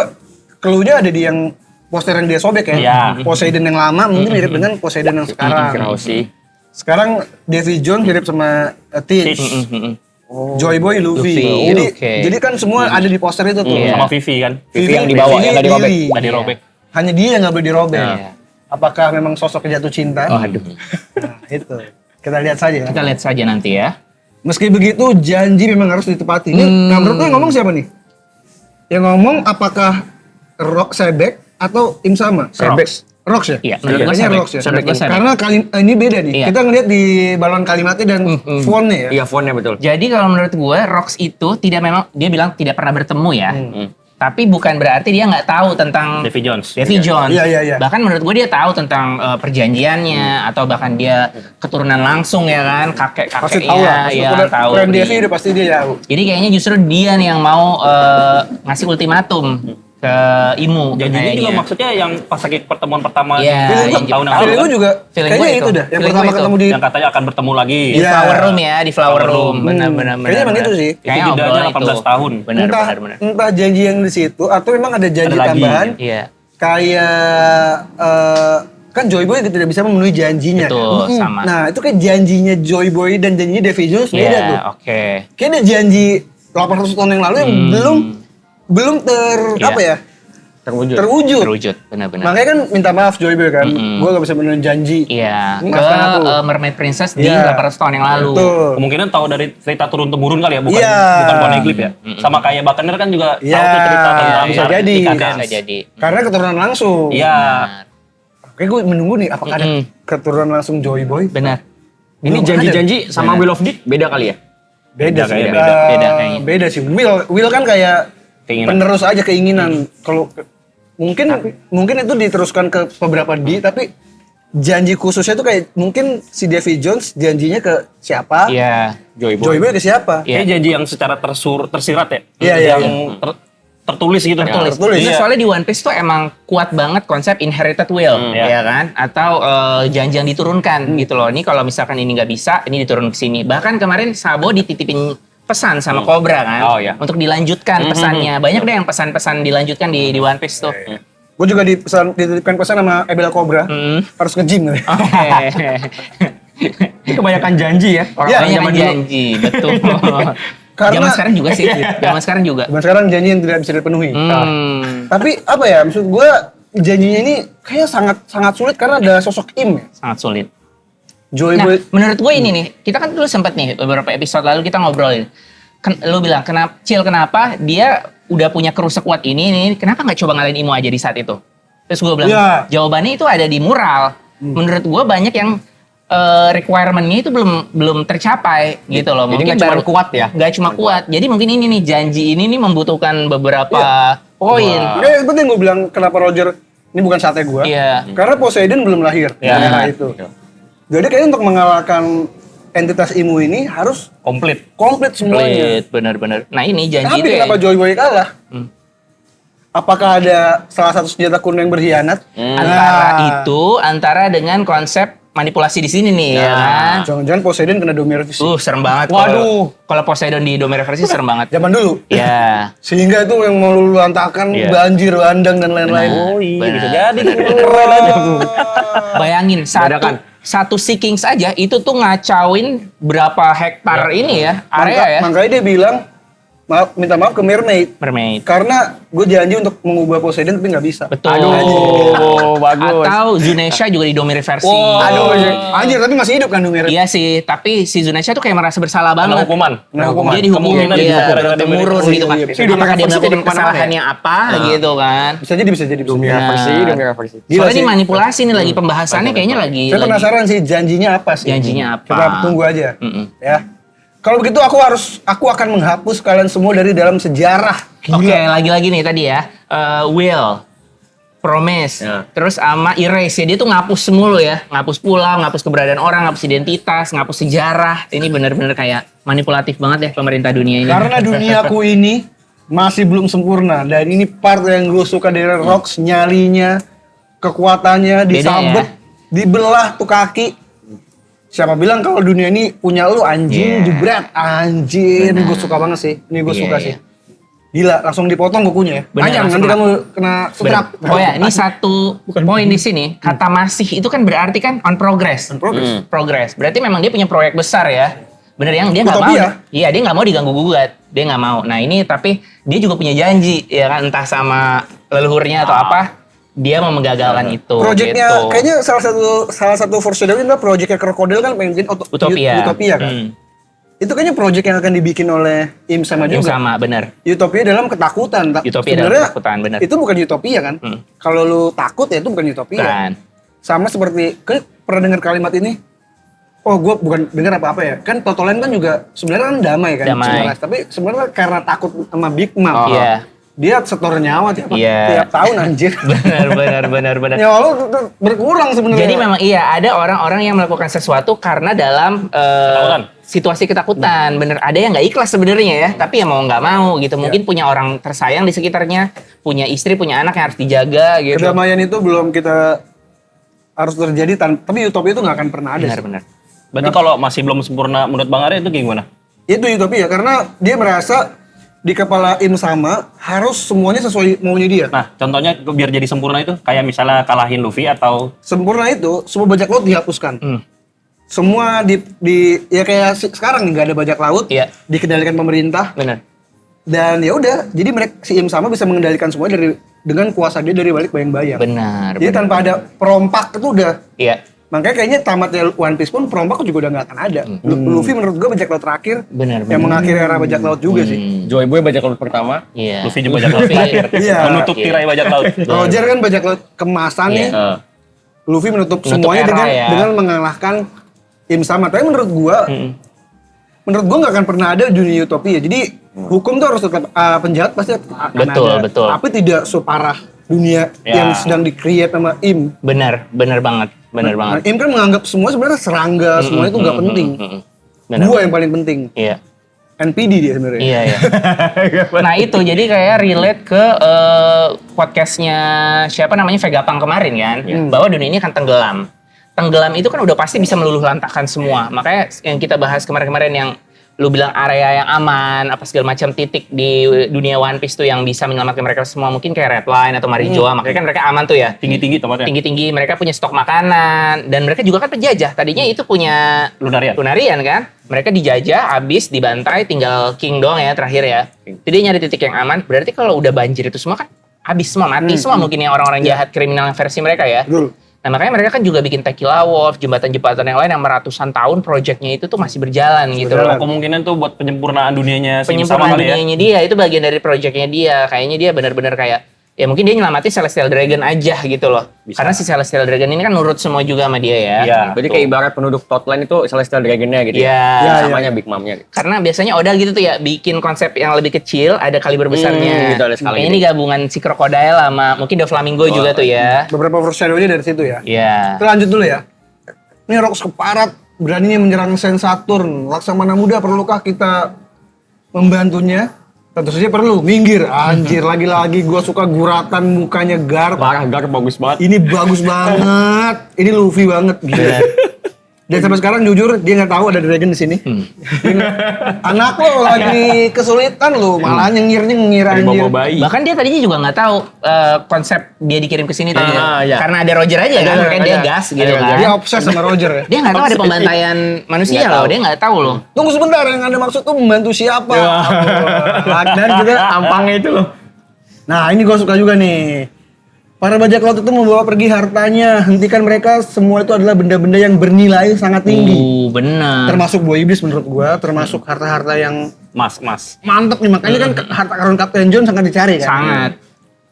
clue-nya ada di yang poster yang dia sobek ya. Iya. Poseidon yang lama mungkin mirip dengan Poseidon yang sekarang. Krausi. Sekarang Davy Jones mirip sama Teach. Joy Boy, Luffy. Luffy, Jadi, oke. jadi kan semua ada di poster itu tuh. Iya. Sama Vivi kan. Vivi yang dibawa, yang nggak dirobek. Lily. Nggak dirobek. Hanya dia yang nggak boleh dirobek. Iya. Apakah memang sosok jatuh cinta? Oh, aduh. Nah, itu. Kita lihat saja. Kita lihat saja nanti ya. Meski begitu, janji memang harus ditepati. Ini, nah menurut lo yang ngomong siapa nih? Yang ngomong apakah Rock Sebek atau Im Sama? Sebek. Rocks ya? Iya, menurut gue Kayaknya Sebek. Rocks ya. Menurut gue Sebek. Karena ini beda nih. Iya. Kita ngeliat di balon kalimatnya dan fontnya ya. Iya, fontnya betul. Jadi kalau menurut gue Rocks itu dia bilang tidak pernah bertemu ya. Tapi bukan berarti dia nggak tahu tentang Davy Jones. Davy Jones. Iya. Bahkan menurut gue dia tahu tentang perjanjiannya atau bahkan dia keturunan langsung ya kan, Pasti kakek-kakeknya tahu lah. ya tahu. Friend Davy udah pasti dia tahu. Jadi kayaknya justru dia nih yang mau ngasih ultimatum ke Imu. Janjinya juga kayaknya. maksudnya yang pas lagi pertemuan pertama Iya, di tahun yang lalu Feeling kan, gue juga Feeling kayaknya gue itu itu. dah. Yang Feeling pertama gue itu. ketemu di yang katanya akan bertemu lagi. Di Iya. flower room ya, di flower Flower room. room. Benar. Kayaknya emang itu sih. Kayaknya Itu bedanya obrolan 18 itu. tahun. Benar. Entah janji yang di situ atau memang ada janji Ada lagi. tambahan. Iya. Kayak kan Joy Boy tidak bisa memenuhi janjinya. Betul, sama. Nah, itu kayak janjinya Joy Boy dan janjinya Davy Jones beda Iya, tuh. oke. Kayak ada janji 800 tahun yang lalu yang belum Iya. apa ya? Terwujud. Terwujud, benar-benar. Makanya kan minta maaf Joy Boy kan. Gue gak bisa memenuhi janji. Iya, ke Maafkan aku. Mermaid Princess di Iya. 800 tahun yang lalu. Betul. Kemungkinan tahu dari cerita turun-temurun kali ya, bukan Iya. bukan Poneglyph ya. Sama kayak Buccaneer kan juga Iya. tahu tuh cerita tentang Bisa jadi. ikatan. Bisa jadi. Karena keturunan langsung. Iya. Kayak gue menunggu nih apakah ada keturunan langsung Joy Boy? Benar. Ini Belum janji-janji sama Benar. Will of Deep beda kali ya? Beda sih. kayaknya, beda kayaknya. Beda sih. Will kan kayak Keinginan. penerus aja keinginan. Kalau mungkin itu diteruskan ke beberapa tapi janji khususnya tuh kayak mungkin si Davy Jones janjinya ke siapa? Iya. Joy Boy. Joy Boy ke siapa? Iya. Kayak janji yang secara tersirat ya. Iya. Yang tertulis gitu. Tertulis. Iya. Soalnya di One Piece tuh emang kuat banget konsep inherited will, ya kan? Atau janji yang diturunkan gitu loh. Ini kalau misalkan ini nggak bisa, ini diturun ke sini. Bahkan kemarin Sabo dititipin pesan sama Cobra kan, Oh, iya. untuk dilanjutkan pesannya. Banyak deh yang pesan-pesan dilanjutkan di One Piece tuh. Gue juga dititipkan pesan sama Ebel Cobra harus nge-gym. Oke. Ini kebanyakan janji ya. Iya, Banyak zaman dulu. janji, betul. Karena- Zaman sekarang juga sih. Zaman sekarang juga. Dan sekarang janji yang tidak bisa dipenuhi. Tapi apa ya maksud gue janjinya ini kayaknya sangat sulit karena ada sosok Im ya. Sangat sulit. Joy Nah, Boy. menurut gue ini nih, kita kan dulu sempat nih beberapa episode lalu kita ngobrolin. Lu bilang kenapa dia udah punya kru sekuat ini, kenapa nggak coba ngalahin Imo aja di saat itu? Terus gue bilang, Iya. jawabannya itu ada di mural. Menurut gue banyak yang requirement-nya itu belum tercapai gitu loh. Jadi nggak cuma kuat ya? Nggak cuma kuat. Jadi mungkin ini nih janji ini nih membutuhkan beberapa poin. Kayak seperti yang gue bilang kenapa Roger ini bukan saatnya gue. Iya. Karena Poseidon belum lahir di era itu. Jadi kayaknya untuk mengalahkan entitas Imu ini harus Komplit. komplit semuanya. Benar-benar. Nah ini janji Tapi itu ya. kenapa Joy Boy kalah? Apakah ada salah satu senjata kuno yang berkhianat? Antara dengan konsep manipulasi di sini nih ya kan. Jangan-jangan Poseidon kena Domirevis. Serem banget. Waduh. Kalau Poseidon di Domirevis serem banget. Zaman dulu. Ya. Sehingga itu yang mau lulu lantakan Iya. banjir, bandang dan lain-lain. Oh iya, Benar, bisa jadi. Keren aja. Bayangin Bedakan. satu Sea Kings aja itu tuh ngacauin berapa hektar ini ya area ya. Makanya dia bilang, minta maaf ke Mermaid. Mermaid. Karena gue janji untuk mengubah Poseidon tapi nggak bisa. Betul. Aduh, bagus. Atau Zunesha juga di Domireversi. Aduh, anjir tapi masih hidup kan Domirevis. Iya sih, tapi si Zunesha tuh kayak merasa bersalah Kena banget. hukuman. Dia dihukum, Kemungkinan dia dihukum gara-gara temurun Domireversi. gitu kan. Iya, iya. Apakah dia melakukan Jadi kemana-mana kesalahannya apa gitu kan. Bisa jadi. Domireversi. Gila Soalnya ini sih. manipulasi nih lagi pembahasannya kayaknya lagi. Saya penasaran sih janjinya apa sih? Janjinya apa? Kita tunggu aja. Ya. Kalau begitu aku akan menghapus kalian semua dari dalam sejarah. Oke, lagi-lagi nih tadi ya. Will, Promise, Ya. terus sama Erase ya. Dia tuh ngapus semua ya. Ngapus pulau, ngapus keberadaan orang, ngapus identitas, ngapus sejarah. Ini bener-bener kayak manipulatif banget ya pemerintah dunia ini. Karena duniaku ini masih belum sempurna dan ini part yang gue suka dari Rocks, nyalinya, kekuatannya disambet, dibelah tuh kaki. Siapa bilang kalau dunia ini punya lu anjing, Iya. jebret, anjir. Ini gue suka banget sih. Ini gue Iya, suka iya. sih. Gila, langsung dipotong kukunya ya. Bener, Panjang, langsung nanti kamu kena strap. Oh ya, ini satu poin di sini. Kata masih itu kan berarti kan on progress. Progress. Berarti memang dia punya proyek besar ya. Bener yang dia nggak mau. Utopia. Iya, dia nggak mau diganggu gugat. Dia nggak mau. Nah ini tapi dia juga punya janji ya kan, entah sama leluhurnya atau apa. Dia mau menggagalkan itu. Proyeknya gitu. kayaknya salah satu foreshadowing adalah proyeknya Krokodil kan pengen bikin Utopia. Utopia kan. Itu kayaknya project yang akan dibikin oleh Im sama Im juga. sama, bener. Utopia dalam ketakutan. Utopia dalam Sebenarnya ketakutan, bener. Itu bukan utopia kan? Kalau lu takut ya itu bukan utopia. Bukan. Sama seperti, kalian pernah dengar kalimat ini? Oh, gue bukan dengar apa-apa ya. Kan Totoland kan juga sebenarnya kan damai kan. Damai. Sebenarnya. Tapi sebenarnya karena takut sama Big Mom. Iya. Dia setor nyawa Iya. tiap tahun anjir. Benar. Nyawa lu berkurang sebenarnya. Jadi memang iya, ada orang-orang yang melakukan sesuatu karena dalam situasi ketakutan. Bener, ada yang nggak ikhlas sebenarnya ya, tapi ya mau nggak mau gitu. Mungkin punya orang tersayang di sekitarnya, punya istri, punya anak yang harus dijaga gitu. Kedamaian itu belum kita harus terjadi, tapi utopia itu nggak akan pernah ada. Benar. Berarti kalau masih belum sempurna menurut Bang Arya itu gimana? Itu utopia karena dia merasa di kepala Im sama harus semuanya sesuai maunya dia. Nah, contohnya biar jadi sempurna itu kayak misalnya kalahin Luffy atau Sempurna itu semua bajak laut dihapuskan. Semua ya kayak sekarang nih nggak ada bajak laut, Iya. dikendalikan pemerintah. Benar. Dan ya udah, jadi mereka si Im sama bisa mengendalikan semuanya dengan kuasa dia dari balik bayang-bayang. Benar. Jadi tanpa ada perompak itu udah. Iya. Makanya kayaknya tamatnya One Piece pun perompak juga udah nggak akan ada. Luffy menurut gue bajak laut terakhir Benar. yang mengakhiri era bajak laut juga sih. Joy Boy bajak laut pertama. Iya. Luffy juga bajak laut terakhir. Iya. Menutup tirai bajak laut. Roger kan bajak laut kemasan nih. Iya. Luffy menutup Menutup semuanya era ya. dengan mengalahkan Im sama. Tapi menurut gua nggak akan pernah ada dunia utopia. Jadi hukum tuh harus tetap penjahat pasti akan ada. Betul. Tapi tidak separah dunia yang sedang di-create sama Im. Benar banget. Nah, Im kan menganggap semua sebenarnya serangga, semua itu nggak penting. Benar. Gua yang paling penting. Iya. NPD dia sebenarnya. Iya. Nah itu jadi kayak relate ke podcastnya siapa namanya Vegapunk kemarin kan, bahwa dunia ini akan tenggelam. Tenggelam itu kan udah pasti bisa meluluh lantakkan semua. Makanya yang kita bahas kemarin-kemarin yang lu bilang area yang aman, apa segala macam titik di dunia One Piece tuh yang bisa menyelamatkan mereka semua, mungkin kayak Red Line atau Marijoa, makanya kan mereka aman tuh ya. Tinggi-tinggi tempatnya. Tinggi-tinggi, mereka punya stok makanan, dan mereka juga kan penjajah. Tadinya itu punya Lunarian kan, mereka dijajah, habis dibantai, tinggal King doang ya terakhir ya. Jadi dia nyari titik yang aman, berarti kalau udah banjir itu semua kan habis semua, mati semua mungkin yang orang-orang jahat kriminal versi mereka ya. Betul. Nah makanya mereka kan juga bikin Tequila Wolf, jembatan-jembatan yang lain yang ratusan tahun proyeknya itu tuh masih berjalan gitu loh. Kemungkinan tuh buat penyempurnaan dunianya Penyempurnaan dunianya dia, itu bagian dari proyeknya dia. Kayaknya dia benar-benar kayak, ya mungkin dia nyelamatin Celestial Dragon aja gitu loh. Karena si Celestial Dragon ini kan nurut semua juga sama dia ya. Iya. Berarti kayak ibarat penduduk Totland itu Celestial Dragon-nya gitu Iya. ya. Samanya Big Mom-nya. Karena biasanya Oda gitu tuh ya, bikin konsep yang lebih kecil, ada kaliber besarnya. Gitu, ada skala Kayak ini gabungan si Crocodile sama mungkin Doflamingo juga tuh ya. Beberapa foreshadownya dari situ ya. Iya. Kita lanjut dulu ya. Ini Rox keparat beraninya menyerang Saint Saturn. Laksamana muda, perlukah kita membantunya? Tentu saja perlu. Minggir. Anjir, lagi-lagi gue suka guratan mukanya Garp. Parah, Garp bagus banget. Ini bagus banget. Ini Luffy banget. Gila. Dan sampai sekarang jujur dia nggak tahu ada dragon di sini. Anak lo lagi kesulitan lo, malah nyengir anjir. bayi. Bahkan dia tadinya juga nggak tahu konsep dia dikirim ke sini tadi. Iya. Karena ada Roger aja kan, makanya dia gas gitu kan. Dia obses sama Roger ya. Dia nggak tahu ada pembantaian manusia Nggak loh, tahu. dia nggak tahu loh. Tunggu sebentar, yang Anda maksud tuh membantu siapa? Dan juga Tampangnya itu loh. nah ini gue suka juga nih. Para bajak laut itu membawa pergi hartanya. Hentikan mereka, semua itu adalah benda-benda yang bernilai sangat tinggi. Benar. Termasuk buah iblis menurut gue, termasuk harta-harta yang Mas. mantep nih. Makanya kan harta karun Kapten John sangat dicari kan. Sangat.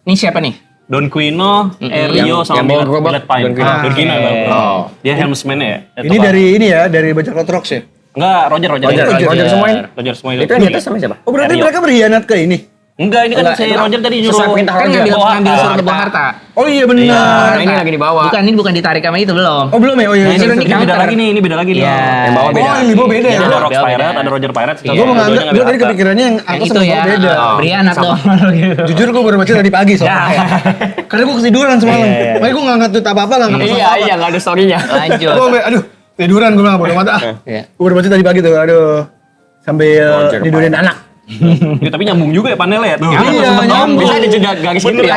Ini siapa nih? Don Quino, Erio sama yang bawa gerobak, Billet Pine. Don Quino. Don Quino. Oh. Dia helmsman-nya ya. Ini dari bajak laut Rox ya. Enggak, Roger Roger semua ini. Roger semua Itu yang di atas sama siapa? Oh berarti Erio. mereka berkhianat ke ini? Enggak, ini kan Enggak, si itu Roger tadi sesuai nyuruh. perintah Kan Roger. ngambil surat harta. ke harta. Oh iya benar. Nah, ini lagi di bawah. Bukan, ini bukan ditarik sama itu belum. Oh belum ya? Oh iya. Nah, ini sorry, udah sorry. nikah. Ini beda lagi nih, ini beda lagi nih. Iya. Yang bawah beda. Oh yang di bawah beda ya? Ada Rox Beda. Pirate, ada Roger Pirate. Iya. Gue menganggap, gue tadi kepikirannya yang Yang atas itu sama ya, bawah beda. Brianat dong. Jujur gue baru baca tadi pagi soalnya. Karena gue ketiduran semalam. Iya. Makanya gue gak ngetweet apa-apa, gak nge-post Iya, apa-apa. iya, nggak ada story-nya. Lanjut. Gue sampai, aduh, tiduran gue bilang bodo mata. Iya. Gue baru baca tadi pagi tuh, aduh. Sambil Roger tidurin anak. Ya, tapi nyambung juga ya panelnya ya. Tuh. Iya, nyambung. Bisa ada jeda garis gitu ya.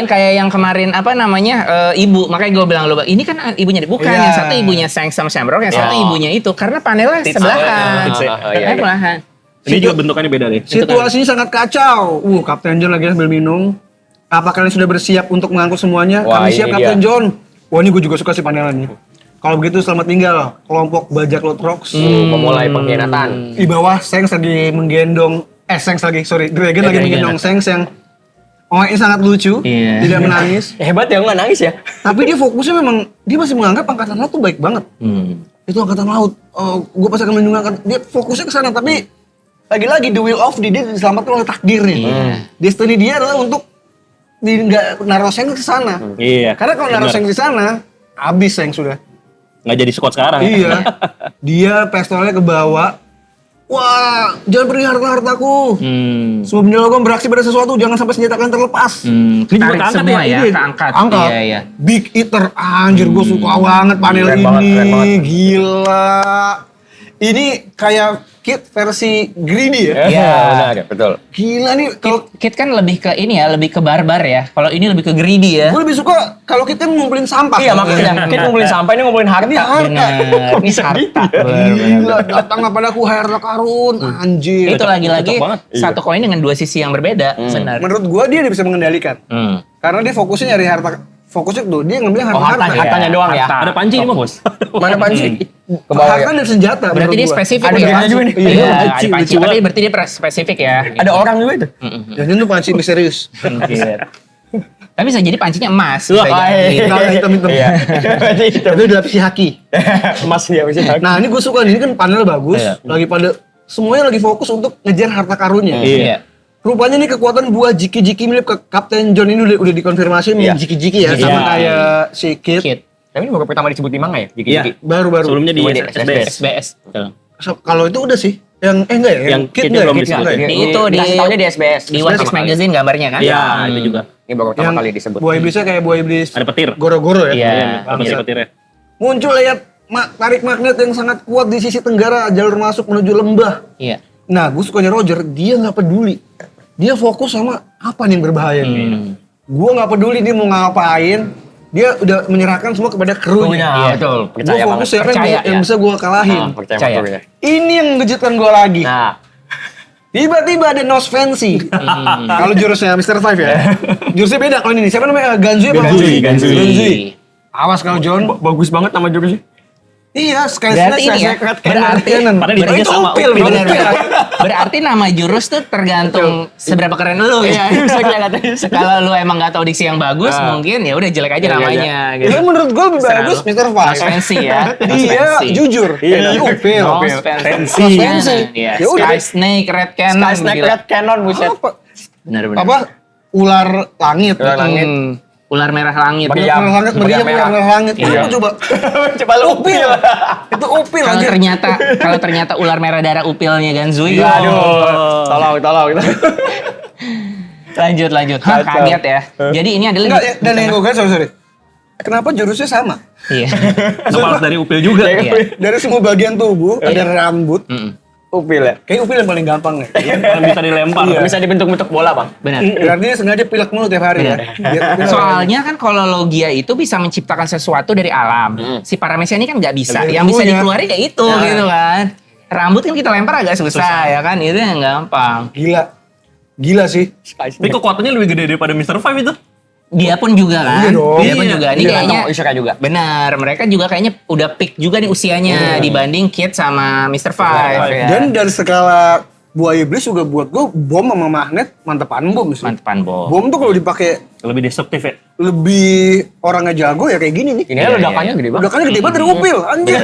Kayak yang kemarin apa namanya ibu, makanya gue bilang lo ini kan ibunya bukan Iya. yang satu ibunya Sang sama Shamrock, yang satu ibunya itu karena panelnya sebelahan. Oh, iya, iya. Sebelahan. Ini juga bentukannya beda nih. Situasinya sangat kacau. Kapten John lagi sambil minum. Apa kalian sudah bersiap untuk mengangkut semuanya? Wah, Kami siap ini Kapten dia. John. Wah ini gue juga suka sih panelan nih. Kalau begitu selamat tinggal kelompok bajak Lotrox. Memulai pengkhianatan. Di bawah Sengs lagi menggendong Dragon lagi menggendong Sengs yang ini sangat lucu, tidak menangis. Hebat ya, nggak nangis ya. Tapi dia fokusnya memang dia masih menganggap angkatan laut tuh baik banget. Itu angkatan laut. Gue pasti akan melindungi angkatan. Dia fokusnya ke sana, tapi lagi-lagi the will of dia diselamatkan oleh takdirnya. Destiny dia adalah untuk nggak naruh Sengs ke sana. Iya. Karena kalau naruh Sengs di sana, habis Sengs sudah. Nggak jadi squad sekarang. Iya. Dia pistolnya ke bawah. Wah, jangan pergi harta-hartaku. Semua benda logam beraksi pada sesuatu, jangan sampai senjata kalian terlepas. Tarik semua ya, keangkat. Angkat. Iya. Big Eater, anjir gue suka banget panel Keren ini. banget. Gila. Ini kayak Kit versi greedy ya. Iya. Benar ya, betul. Gila nih kalau Kit kan lebih ke ini ya, lebih ke barbar ya. Kalau ini lebih ke greedy ya. gue lebih suka kalau Kit kan ngumpulin sampah. Iya, makanya kita ngumpulin sampah, ini ngumpulin harta. Ini harta. Benar, ini harta. Gila, datang padaku harta karun, anjir. Itu lagi-lagi Cocok banget. satu koin dengan dua sisi yang berbeda. Benar. Menurut gue dia bisa mengendalikan. Karena dia fokusnya nyari harta. Fokusnya tuh, dia ngambil harta-harta. Hartanya doang ya. Ada panci ini mah bos. Mana panci? Ke bawah Harta ya. dan senjata. Berarti menurut dia gua. spesifik Ada ya. panci juga nih. Iya, Iya, ada panci, panci. lucu Tapi berarti dia spesifik ya. Ada orang juga itu. Dan itu panci misterius. Anjir. Tapi bisa jadi pancinya emas. Wah, Bisa jadi. Nah, hitam-hitam. Iya. Itu dilapisi haki. Emas dia bisa. Nah, ini gue suka nih, ini kan panel bagus. Lagi pada semuanya lagi fokus untuk ngejar harta karunnya. Iya. Rupanya nih kekuatan buah jiki-jiki milik Kapten John ini udah dikontfirmasi jiki-jiki ya, sama kayak si Kit. Kit. Tapi ini baru pertama disebut di manga ya? Jiki-jiki. Baru-baru. Sebelumnya di Cuma di SBS. SBS. Kalau itu udah sih. Yang enggak ya? Yang Kit Kitnya enggak belum ya? disebut. Enggak ya? Di itu di Dikasih taunya di SBS. Di One Piece Magazine gambarnya kan? Iya, itu juga. Ini baru pertama Yang kali disebut. buah iblisnya kayak buah iblis. Ada petir. Goro-goro ya. Iya. Ada petirnya. Muncul lihat tarik magnet yang sangat kuat di sisi tenggara jalur masuk menuju lembah. Iya. Nah, gue sukanya Roger, dia nggak peduli. Dia fokus sama apa nih yang berbahaya nih. Gue nggak peduli dia mau ngapain. Dia udah menyerahkan semua kepada krunya. Iya, betul. Gue Percaya fokus banget. siapa Percaya, yang ya. bisa gue kalahin. Percaya Percaya. betul ya. Ini yang mengejutkan gue lagi. Nah, Tiba-tiba ada Nose Fancy. Kalau jurusnya Mr. Five ya. Jurusnya beda kalau ini. Siapa namanya? Ganzui apa? Ganzui. Awas kalau John. bagus banget nama jurusnya. Iya, sekali Berarti ini ya, berarti Padahal ditanya itu sama upil. Upil. Bener. Berarti nama jurus tuh tergantung seberapa keren lu. Iya, bisa kelihatan. Kalau lu emang gak tahu diksi yang bagus, mungkin ya udah jelek aja namanya. Itu menurut gue lebih bagus Mr. Five. Nose fancy ya. Iya, jujur. Iya, upil. Nose fancy. Nose fancy. Iya. Ya udah. Sky Snake, Red Cannon. Sky Snake gila. Red Cannon, buset. Bener-bener. Apa? Ular langit. Ular langit. Ular merah langit. Meriam. Ular langit, meriam, Merah. ular langit. Iya. Itu coba. Coba lu upil. Itu upil Kalau aja. ternyata ular merah darah upilnya Ganzui. Aduh. Tolong. Lanjut. Hah, kaget ya. Jadi ini adalah Enggak, dan yang gue kira, sorry. Kenapa jurusnya sama? Iya. Nama harus dari Upil juga. Iya. Dari semua bagian tubuh, ada rambut. Upil ya. Kayak upil yang paling gampang nih. Yang bisa dilempar. Bisa dibentuk-bentuk bola, Bang. Benar. Berarti dia sengaja pilek mulu tiap hari ya. Biar pilek. Soalnya kan kalau Logia itu bisa menciptakan sesuatu dari alam. Si Paramecia ini kan nggak bisa. Dari Yang bisa tubuhnya. dikeluarin ya itu gitu kan. Rambut kan kita lempar agak susah ya kan. Itu yang gampang. Gila sih. Tapi kekuatannya lebih gede daripada Mr. Five itu. Dia pun juga kan. Iya dong. Dia pun juga. Ini Iya, kayaknya Ishaka juga. benar. Mereka juga kayaknya udah peak juga nih usianya dibanding Kid sama Mr. Five. Ya. Dan dari skala buah iblis juga buat gue bom sama magnet mantepan bom sih. Mantepan bom. Bom tuh kalau dipakai Lebih destruktif ya. lebih orangnya jago ya kayak gini nih. Ini ledakannya gede banget. Ledakannya gede banget dari upil, anjir.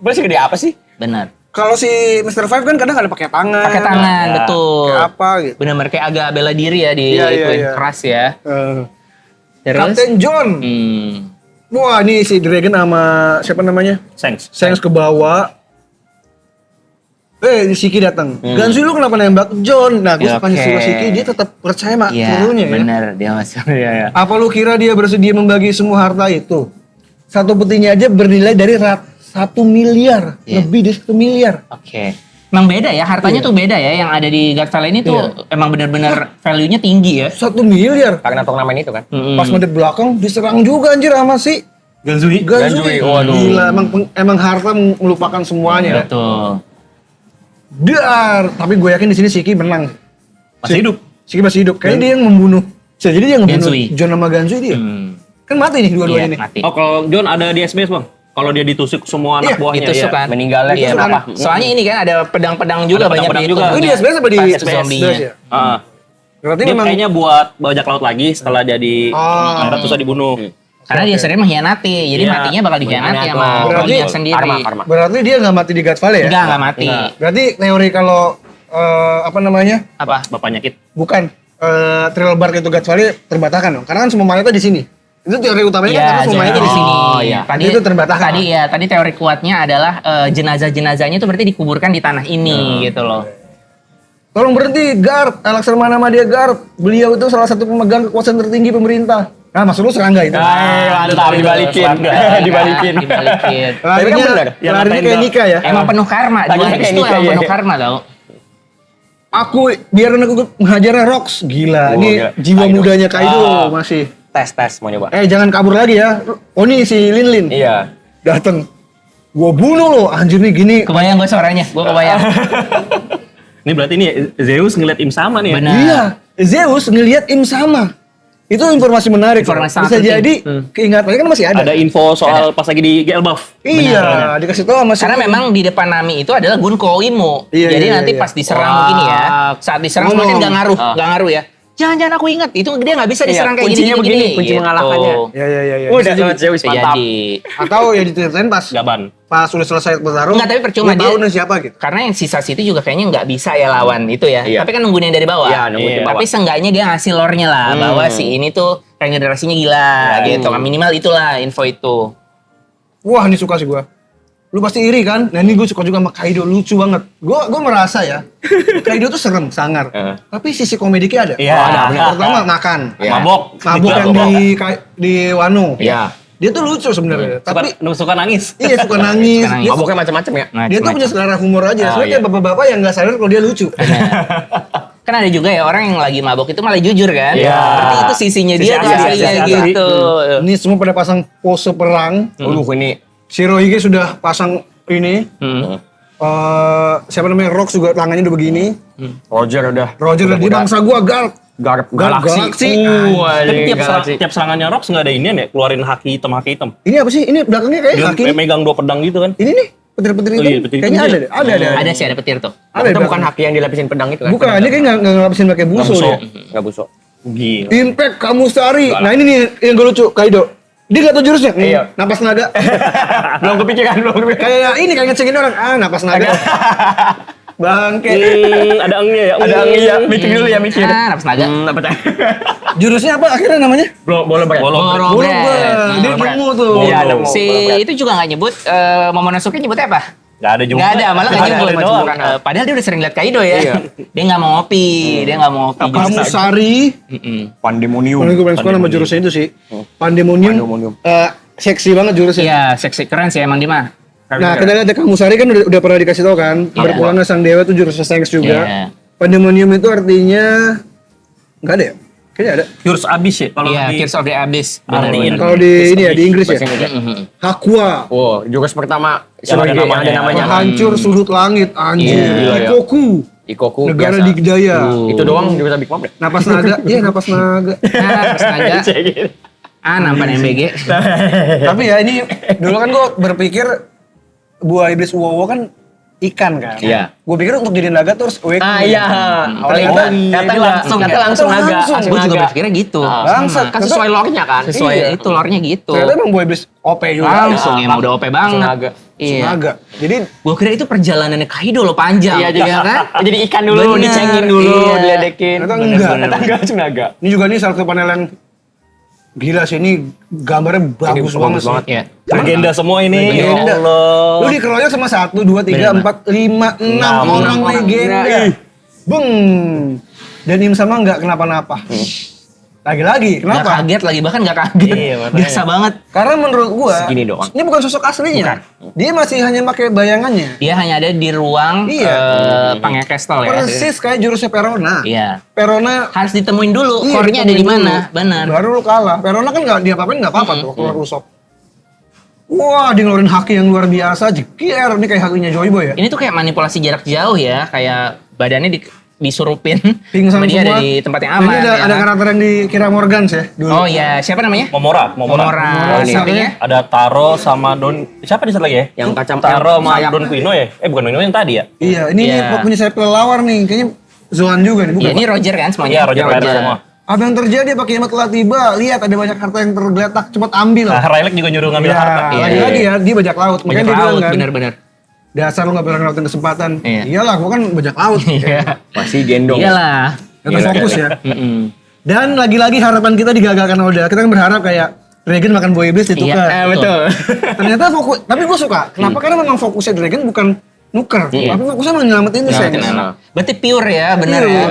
Upil sih gede apa sih? Benar. Kalau si Mr. Five kan kadang ada pakai tangan. Pakai tangan, Ya. betul. Kayak apa gitu. Benar, kayak agak bela diri ya di Iya, iya, ituin, iya. keras ya. Terus? Kapten John. Wah, ini si Dragon sama siapa namanya? Sengs. Sengs ke bawah. Ini Shiki datang. Ganzui lu kenapa nembak John? Nah, gue Ya, suka suruh oke. Shiki, dia tetap percaya sama Iya, gurunya ya. benar dia masuk. Iya. Apa lu kira dia bersedia membagi semua harta itu? Satu petinya aja bernilai dari 1 miliar, Iya. lebih dari 1 miliar. Oke. Emang beda ya, hartanya tuh beda ya. Yang ada di Garthala ini tuh emang bener-bener value-nya tinggi ya. 1 miliar. Karena turnamen itu kan. Pas menit belakang diserang juga anjir sama si Ganzui. Ganzui. Waduh. Gila, emang harta melupakan semuanya. Betul. Dar, tapi gue yakin di sini Shiki menang. Masih hidup. Shiki masih hidup. Kayaknya dia yang membunuh. Bisa jadi dia yang membunuh Ganzui. John sama Ganzui dia. Kan mati nih dua-duanya Iya, nih. mati. Oh kalau John ada di SBS bang. Kalau dia ditusuk semua anak buahnya ditusuk ya. kan. Meninggalnya Iya, kenapa? Soalnya ini kan ada pedang-pedang juga Ada banyak pedang-pedang di juga. Oh, di SBS apa di zombinya. SBS ya? Berarti Dia memang kayaknya buat bajak laut lagi setelah dia diangkat terus dibunuh. Karena dia sering mengkhianati, jadi Iya. matinya bakal dikhianati sama Berarti dia sendiri. Karma. berarti dia nggak mati di God Valley ya? Enggak mati. Berarti teori kalau apa namanya? Apa? Bapaknya Kit. Bukan Thriller Bark itu God Valley terbatakan dong. Karena kan semua mayatnya di sini. Itu teori utamanya kan Iya, karena semua mayatnya di sini. oh, iya. Tadi Itu terbatakan. Tadi teori kuatnya adalah jenazah-jenazahnya itu berarti dikuburkan di tanah ini gitu loh. Tolong berhenti, guard. Laksamana Madya Guard. Beliau itu salah satu pemegang kekuasaan tertinggi pemerintah. Nah, maksud lu serangga itu? Mantap, dibalikin. Dibalikin. Dibalikin. Tapi kan bener. Yang Larinya ngatain kayak dong. nikah ya. Emang penuh karma. Tadinya Dua kayak itu nikah, emang iya. penuh karma tau. Aku biarin aku menghajarnya Rocks. Gila, Oh, ini gila. jiwa Kaido. mudanya Kaido masih. Tes mau nyoba. Jangan kabur lagi ya. Oh nih si Lin. Iya. Dateng. Gua bunuh lo, anjir nih gini. Kebayang gue suaranya, gue kebayang. Ini berarti nih Zeus ngeliat Im sama nih ya. Benar. Iya, Zeus ngelihat Im sama. Itu informasi menarik. Informasi Bisa sangat jadi keingatannya kan masih ada. Ada info soal pas lagi di GL Buff. Iya, dikasih tahu sama si Karena memang di depan Nami itu adalah Gunko Imo. Iya, Jadi iya, nanti iya. pas diserang Wah. begini ya, saat diserang Ngomong. mungkin nggak ngaruh ya. Jangan aku ingat, itu dia nggak bisa diserang kayak kuncinya gini-gini. begini, kunci mengalahkannya. Ya. Udah Bisa sama Zeus Bisa mantap. jadi. Atau ya diceritain pas Gaban. udah selesai bertarung. Enggak, tapi percuma lu dia. tahu nih siapa gitu. Karena yang sisa situ juga kayaknya nggak bisa ya lawan itu ya. Iya. Tapi kan nungguin yang dari bawah. Iya, nungguin dari bawah. Tapi seenggaknya dia ngasih lore-nya lah bahwa si ini tuh regenerasinya gila gitu. Minimal itulah info itu. Wah, ini suka sih gua. Lu pasti iri kan? Nah, ini gue suka juga sama Kaido, lucu banget. Gua merasa ya, Kaido tuh serem, sangar. Tapi sisi komediknya ada. Iya. Ada. Pertama makan. Iya. Mabok. Mabuk yang di Wano. Iya. Dia tuh lucu sebenarnya. Tapi Suka nangis. iya suka nangis. Suka nangis. Dia, Maboknya macam-macam ya. dia tuh punya selera humor aja. Sebenarnya kayak bapak-bapak yang nggak sadar kalau dia lucu. Kan ada juga ya orang yang lagi mabok itu malah jujur kan. Iya. Berarti itu sisinya dia tuh Sisi aslinya asli. gitu. Ini semua pada pasang pose perang. Ini Shirohige sudah pasang ini. Siapa namanya? Rox juga tangannya udah begini. Roger udah. Roger di bangsa gua Garp. Garp Galaksi. Tapi tiap serangannya Rox nggak ada inian ya, keluarin haki hitam. Ini apa sih? Ini belakangnya kayak Dia kaki. kayak megang 2 pedang gitu kan. Ini nih, petir-petir Oh itu. iya, petir Kayaknya itu ada dia. deh. Ada. Ada sih ada petir tuh. Ada Itu di bukan belakang. haki yang dilapisin pedang itu kan? Bukan, ini kayak nggak ngelapisin pakai buso dia. Nggak busuk. Gila. Impact Kamusari. Nah ini nih yang gue lucu, Kaido. Dia nggak tahu jurusnya. Iya. Napas naga. Belum kepikiran. Kayak ini kayak ngecengin orang. Napas naga. Bangke. Ada engnya ya. Ada angin ya. Mikir dulu ya mikir. Nah, napas naga. Apa tadi? Jurusnya apa akhirnya namanya? Boleh banget. Borobret. Bolobret. Dia nemu tuh. Iya, nemu. Si Borobret. itu juga nggak nyebut Momonosuke nyebutnya apa? Gak ada juga. Nggak ada, malah nggak Ada nyebut. doang. Padahal dia udah sering lihat Kaido ya. Iya. Dia nggak mau ngopi, dia nggak mau ngopi. Kamusari. Pandemonium. Paling gue paling suka nama jurusnya itu sih. Pandemonium. Pandemonium. Seksi banget jurusnya. Iya, seksi keren sih emang Dima. Nah, kita lihat ya Kamusari kan udah pernah dikasih tahu kan. Iya. Berpulangnya sang dewa itu jurusnya seks juga. Iya. Pandemonium itu artinya nggak ada ya? Kayaknya ada. Jurus abis ya kalau Iya, di Tears of the Abyss. artiin. Kalau di ini ya di Inggris ya. Hakua. Oh, jurus pertama Yang ada Shirohige yang ada namanya. Hancur sudut langit anjir. Gila ya. Ikoku. Ikoku Negara biasa. digdaya. Itu doang jurus Big Mom deh. Napas naga. Iya, napas naga. Nah, astaga. Nampan MBG. Tapi ya ini dulu kan gue berpikir buah iblis Uwowo kan ikan kan. Iya. Gue pikir untuk jadi naga terus wake. Iya. Ternyata Ternyata langsung naga. Langsung. Gue juga berpikirnya gitu. Bangsat. Kan sesuai lore-nya kan. Sesuai Iya. itu lore-nya gitu. Ternyata emang buah iblis OP juga. Langsung emang udah OP banget. naga. Iya. Naga. Jadi Gue kira itu perjalanannya Kaido loh panjang. Iya, jadi kan? Jadi ikan dulu, Bener. dicengin dulu, Iya. diledekin. ternyata enggak. Tetangga langsung naga. Ini juga nih salah satu panelan gila sih ini gambarnya bagus banget sih. Iya. legenda semua ini. Legenda. Ya Allah. Lu dikeroyok sama 1, 2, 3, 4, 5, 6 orang legenda. Beng. Dan Im sama nggak kenapa-napa. Lagi-lagi, Nggak kenapa? kaget lagi, bahkan nggak kaget. Iya, makanya. Biasa banget. Karena menurut gua, Segini doang. ini bukan sosok aslinya. Dia masih hanya pakai bayangannya. Dia hanya ada di ruang Iya. Pangekestel ya. Persis kayak jurusnya Perona. Iya. Perona Harus ditemuin dulu, iya, core-nya ada di ditemuin mana. dulu. Benar. Baru lu kalah. Perona kan nggak dia apa-apain nggak apa-apa tuh keluar Usopp. Wah, dia ngeluarin haki yang luar biasa. Jekier, ini kayak hakinya Joy Boy ya. Ini tuh kayak manipulasi jarak jauh ya, kayak badannya disurupin Pingsan sama dia semua. ada di tempat yang aman. Ini ya. ada karakter yang dikira Morgans ya dulu. Oh iya, siapa namanya? Momora. Sampingnya? Ada Taro sama Don. Siapa di satu lagi ya? Yang kacang Taro sama sayap. Don Quino ya? Bukan Quino yang tadi ya? Iya, ini Iya. punya sayap kelelawar nih. Kayaknya Zoan juga nih, bukan? Iya, ini Roger kan semuanya? Iya, Roger Pérez semua. Apa yang terjadi? Apa kiamat telah tiba? Lihat ada banyak harta yang tergeletak, cepat ambil. Nah, Rylek juga nyuruh ngambil Iya, harta. lagi-lagi ya, dia bajak laut. Makanya Banyak dia bilang laut, kan, bener-bener. dasar lu gak pernah ngelakuin kesempatan. Iya. Iyalah, gua kan bajak laut. Iya. Pasti gendong. Iyalah. Kita fokus ya. Mm-mm. Dan lagi-lagi harapan kita digagalkan Oda. Kita kan berharap kayak Dragon makan buah iblis ditukar. Iya, Betul. Ternyata fokus, tapi gue suka. Kenapa? Karena memang fokusnya Dragon bukan nuker, Iya. tapi fokusnya memang nyelamatin Nah, Shanks. kenapa? Berarti pure ya, bener Pure. ya.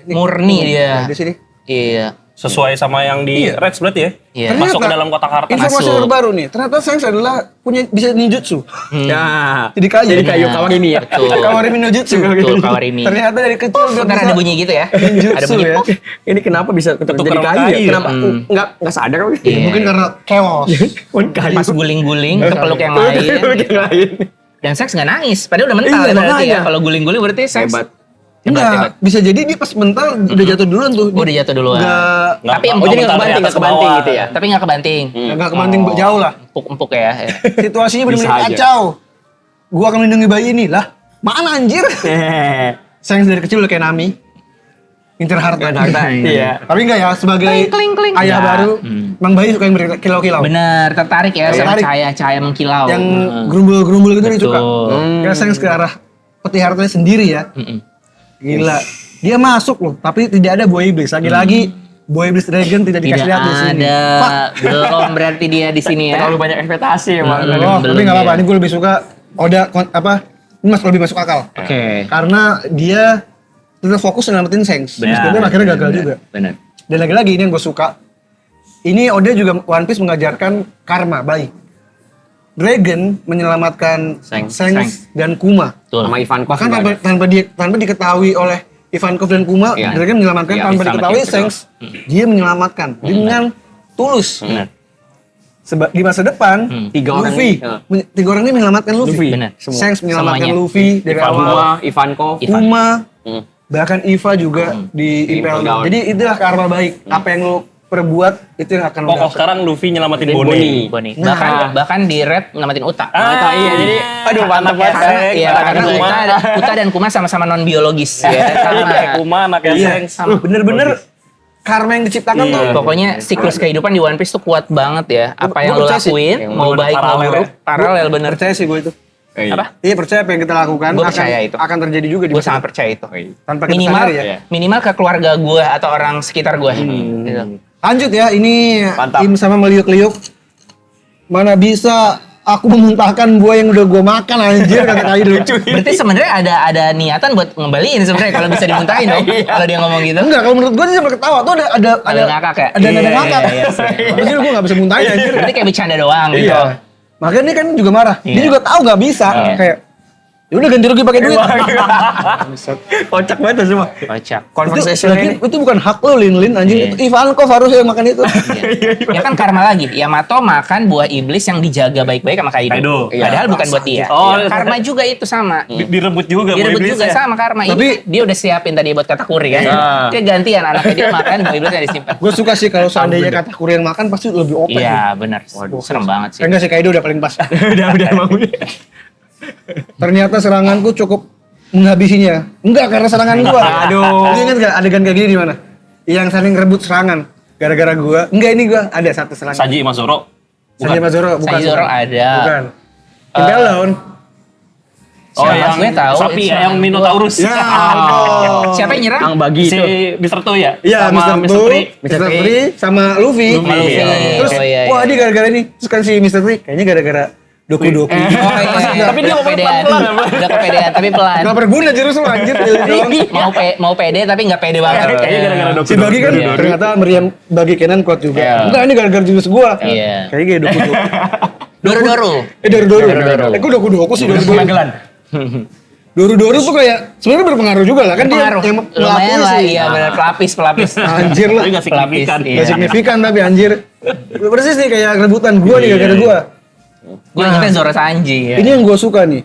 Murni dia. Di sini. Iya. Sesuai sama yang di Iya. Reds berarti ya? Iya. Masuk ke dalam kotak harta. Informasi Masuk. terbaru nih. Ternyata Shanks adalah bisa ninjutsu. Ya. Jadi kayu. Jadi kayu Nah, kawar ini ya. Betul. Kawarimi no jutsu. Betul, Kawarimi. Ternyata dari kecil udah Ntar bisa ada bunyi gitu ya. ninjutsu Ada bunyi. ya. Ini kenapa bisa tetap jadi Tukeran kayu ya? kayu. Kenapa enggak sadar kok? Iya. Mungkin karena chaos. Kayu. Pas guling-guling kepeluk yang lain. Yang lain. Dan Shanks nggak nangis. Padahal udah mental Iya, ya berarti ya. makanya. Kalau guling-guling berarti Shanks Hebat. Enggak, bisa jadi dia pas mental udah jatuh duluan tuh. Oh, udah jatuh duluan. Enggak Tapi Nggak Oh jadi mental nggak dari kebanting, atas nggak ke kebanting bawah. gitu ya? Tapi nggak kebanting. enggak kebanting jauh lah. Empuk-empuk ya. Situasinya Bisa benar-benar aja. kacau. Gua akan melindungi bayi ini lah. Mana anjir? Shanks dari kecil udah kayak Nami. Ngincer harta. Iya. Tapi enggak ya, sebagai Kling, kling. ayah Enggak. baru, Mang Bayi suka yang berkilau-kilau. Bener, tertarik ya sama Tertarik. cahaya-cahaya mengkilau. Yang gerumbul-gerumbul gitu dia suka. Betul. Kayak Shanks ke arah peti hartanya sendiri ya. Mm-mm. Gila. Dia masuk loh, tapi tidak ada buah iblis. Lagi-lagi buah iblis dragon tidak dikasih Tidak lihat di sini. Fuck. ada. Belum berarti dia di sini ya. Terlalu banyak ekspektasi emang. Oh, belum tapi nggak apa-apa. ya. Ini gue lebih suka Oda ini lebih masuk akal. Oke. Karena dia tetap fokus nyelamatin Shanks. Meskipun akhirnya gagal juga. Benar. Dan lagi-lagi ini yang gue suka. Ini Oda juga One Piece mengajarkan karma baik. Dragon menyelamatkan Shanks dan Kuma. Betul. Sama Ivankov Bahkan juga tanpa diketahui oleh Ivankov dan Kuma, Iya. Dragon menyelamatkan Iya, tanpa sama diketahui kayak Shanks. Dia menyelamatkan dengan tulus. Benar. Di masa depan, Tiga orang Luffy, ini, tiga orang ini menyelamatkan Luffy. Benar. Shanks menyelamatkan Semuanya. Luffy dari Kuma, awal. Ivankov. Kuma, Hmm. bahkan Iva juga di Impel Impel Down. Jadi itulah karma baik. Apa yang lu perbuat itu yang akan lu Pokok dapat. sekarang Luffy nyelamatin Bonnie. Bonnie. Bonnie. Nah. Bahkan di Red ngelamatin Uta. Iya, jadi aduh mantap banget. Iya, karena Kuma. Uta dan Kuma sama-sama non biologis ya. Sama. Kayak Kuma anaknya Iya, Shanks. bener-bener karma yang diciptakan tuh. Pokoknya siklus kehidupan di One Piece tuh kuat banget ya. Apa yang Gua lo percaya sih. lakuin, mau bener-bener baik mau paralel buruk, ya. paralel bener. Percaya sih gue itu. Apa? Iya percaya apa yang kita lakukan Gua percaya itu. akan terjadi juga di Gue masa sangat depan. percaya itu. Tanpa kita Minimal, sadari ya. minimal ke keluarga gue atau orang sekitar gue. Gitu. Lanjut ya, ini Mantap. Im sama meliuk-liuk. Mana bisa aku memuntahkan buah yang udah gue makan anjir kata Kaido lucu. Berarti sebenarnya ada niatan buat ngembaliin sebenarnya kalau bisa dimuntahin dong. Kalau dia ngomong gitu. Enggak, kalau menurut gue dia sampai ketawa tuh ada ngakak ya? Ada Iya, ngakak. iya, iya. Maksudnya gue gak bisa muntahin anjir. Berarti kayak bercanda doang gitu. Iya. Makanya ini kan juga marah. Dia Iya. juga tahu gak bisa. Iya. Kayak ya udah ganti rugi pakai duit. Kocak banget tuh semua. Kocak. Conversation ini. Itu bukan hak lo Lin anjing. Iya. Itu Ivankov harusnya yang makan itu. Iya. Ya kan karma lagi. Yamato makan buah iblis yang dijaga baik-baik sama Kaido. Kaido. Iya. Padahal bukan buat dia. Oh, Iya. Karma juga itu sama. Direbut juga Dia rebut Iblis juga ya. sama karma. Tapi- Ini dia udah siapin tadi buat katakuri kan. Dia gantian anaknya dia makan buah iblis yang disimpan. Gue suka sih kalau seandainya kata Korean makan pasti lebih OP. Iya benar. Serem banget sih. Enggak sih Kaido udah paling pas. Udah mau. Ternyata seranganku cukup menghabisinya. Enggak karena serangan gua. Aduh. Lu ingat gak adegan kayak gini di mana? Yang saling rebut serangan gara-gara gua. Enggak ini gua ada satu serangan. Sanji sama Zoro. Sanji sama Zoro bukan. Sanji Zoro bukan. ada. Bukan. Impel Down. Oh, Siapa yang gue tahu, sapi itu ya, yang Minotaurus. Ya. Siapa yang nyerang? Yang bagi Si itu. Mr. To ya? Iya, Sama Mr. Two, Tree. Mr. Tree sama Luffy. Luffy. Terus, Oh, iya, wah iya. ini gara-gara ini. Terus kan si Mr. Tree, kayaknya gara-gara doku-doku. Oh iya, Tapi dia udah ngomong kepedean. pelan-pelan ya, Bang. Udah kepedean tapi pelan. Gak berguna terus lu anjir. Mau pede tapi nggak pede banget. Kayaknya gara-gara Si Bagi kan Iya. ternyata meriam Bagi Kenan kuat juga. Iya. Enggak, ini gara-gara jurus gua. Iya. Kayaknya kayak doku-doku. Doru-doru. Doru-doru. Doru-doru. Kok doku-doku sih doru-doru? Magelan. Doru-doru tuh kayak sebenarnya berpengaruh juga lah kan Pengaruh. dia yang Lumayan lah, sih. iya benar pelapis. Anjir lah. Tapi nggak signifikan. Pelapis, Gak signifikan tapi anjir. Persis nih kayak rebutan gua nih gara-gara gua. Gue ingetnya Zoro Sanji ya. Ini yang gua suka nih.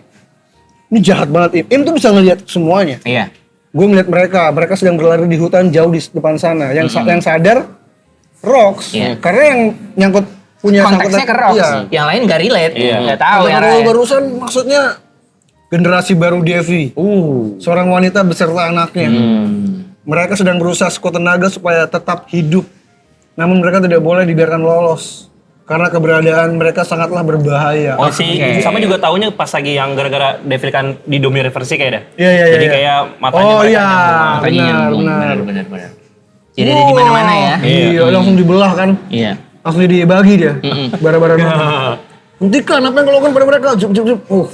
Ini jahat banget Im. Im tuh bisa ngeliat semuanya. Iya. gue melihat mereka sedang berlari di hutan jauh di depan sana. Yang sadar Rox, karena yang nyangkut punya konteksnya ke Rox, yang lain gak relate, nggak tahu ya. Barusan maksudnya generasi baru Devi, seorang wanita beserta anaknya. Mereka sedang berusaha sekuat tenaga supaya tetap hidup, namun mereka tidak boleh dibiarkan lolos. Karena keberadaan mereka sangatlah berbahaya. Oh sih, sama juga taunya pas lagi yang gara-gara Devil kan di Domi Reversi kayak dah. Iya. Jadi kayak matanya benar. Jadi ada di mana-mana ya. Iya, langsung dibelah kan. Iya. Langsung dibagi dia. Bara-bara. Hentikan apa yang kau lakukan pada mereka? Jup.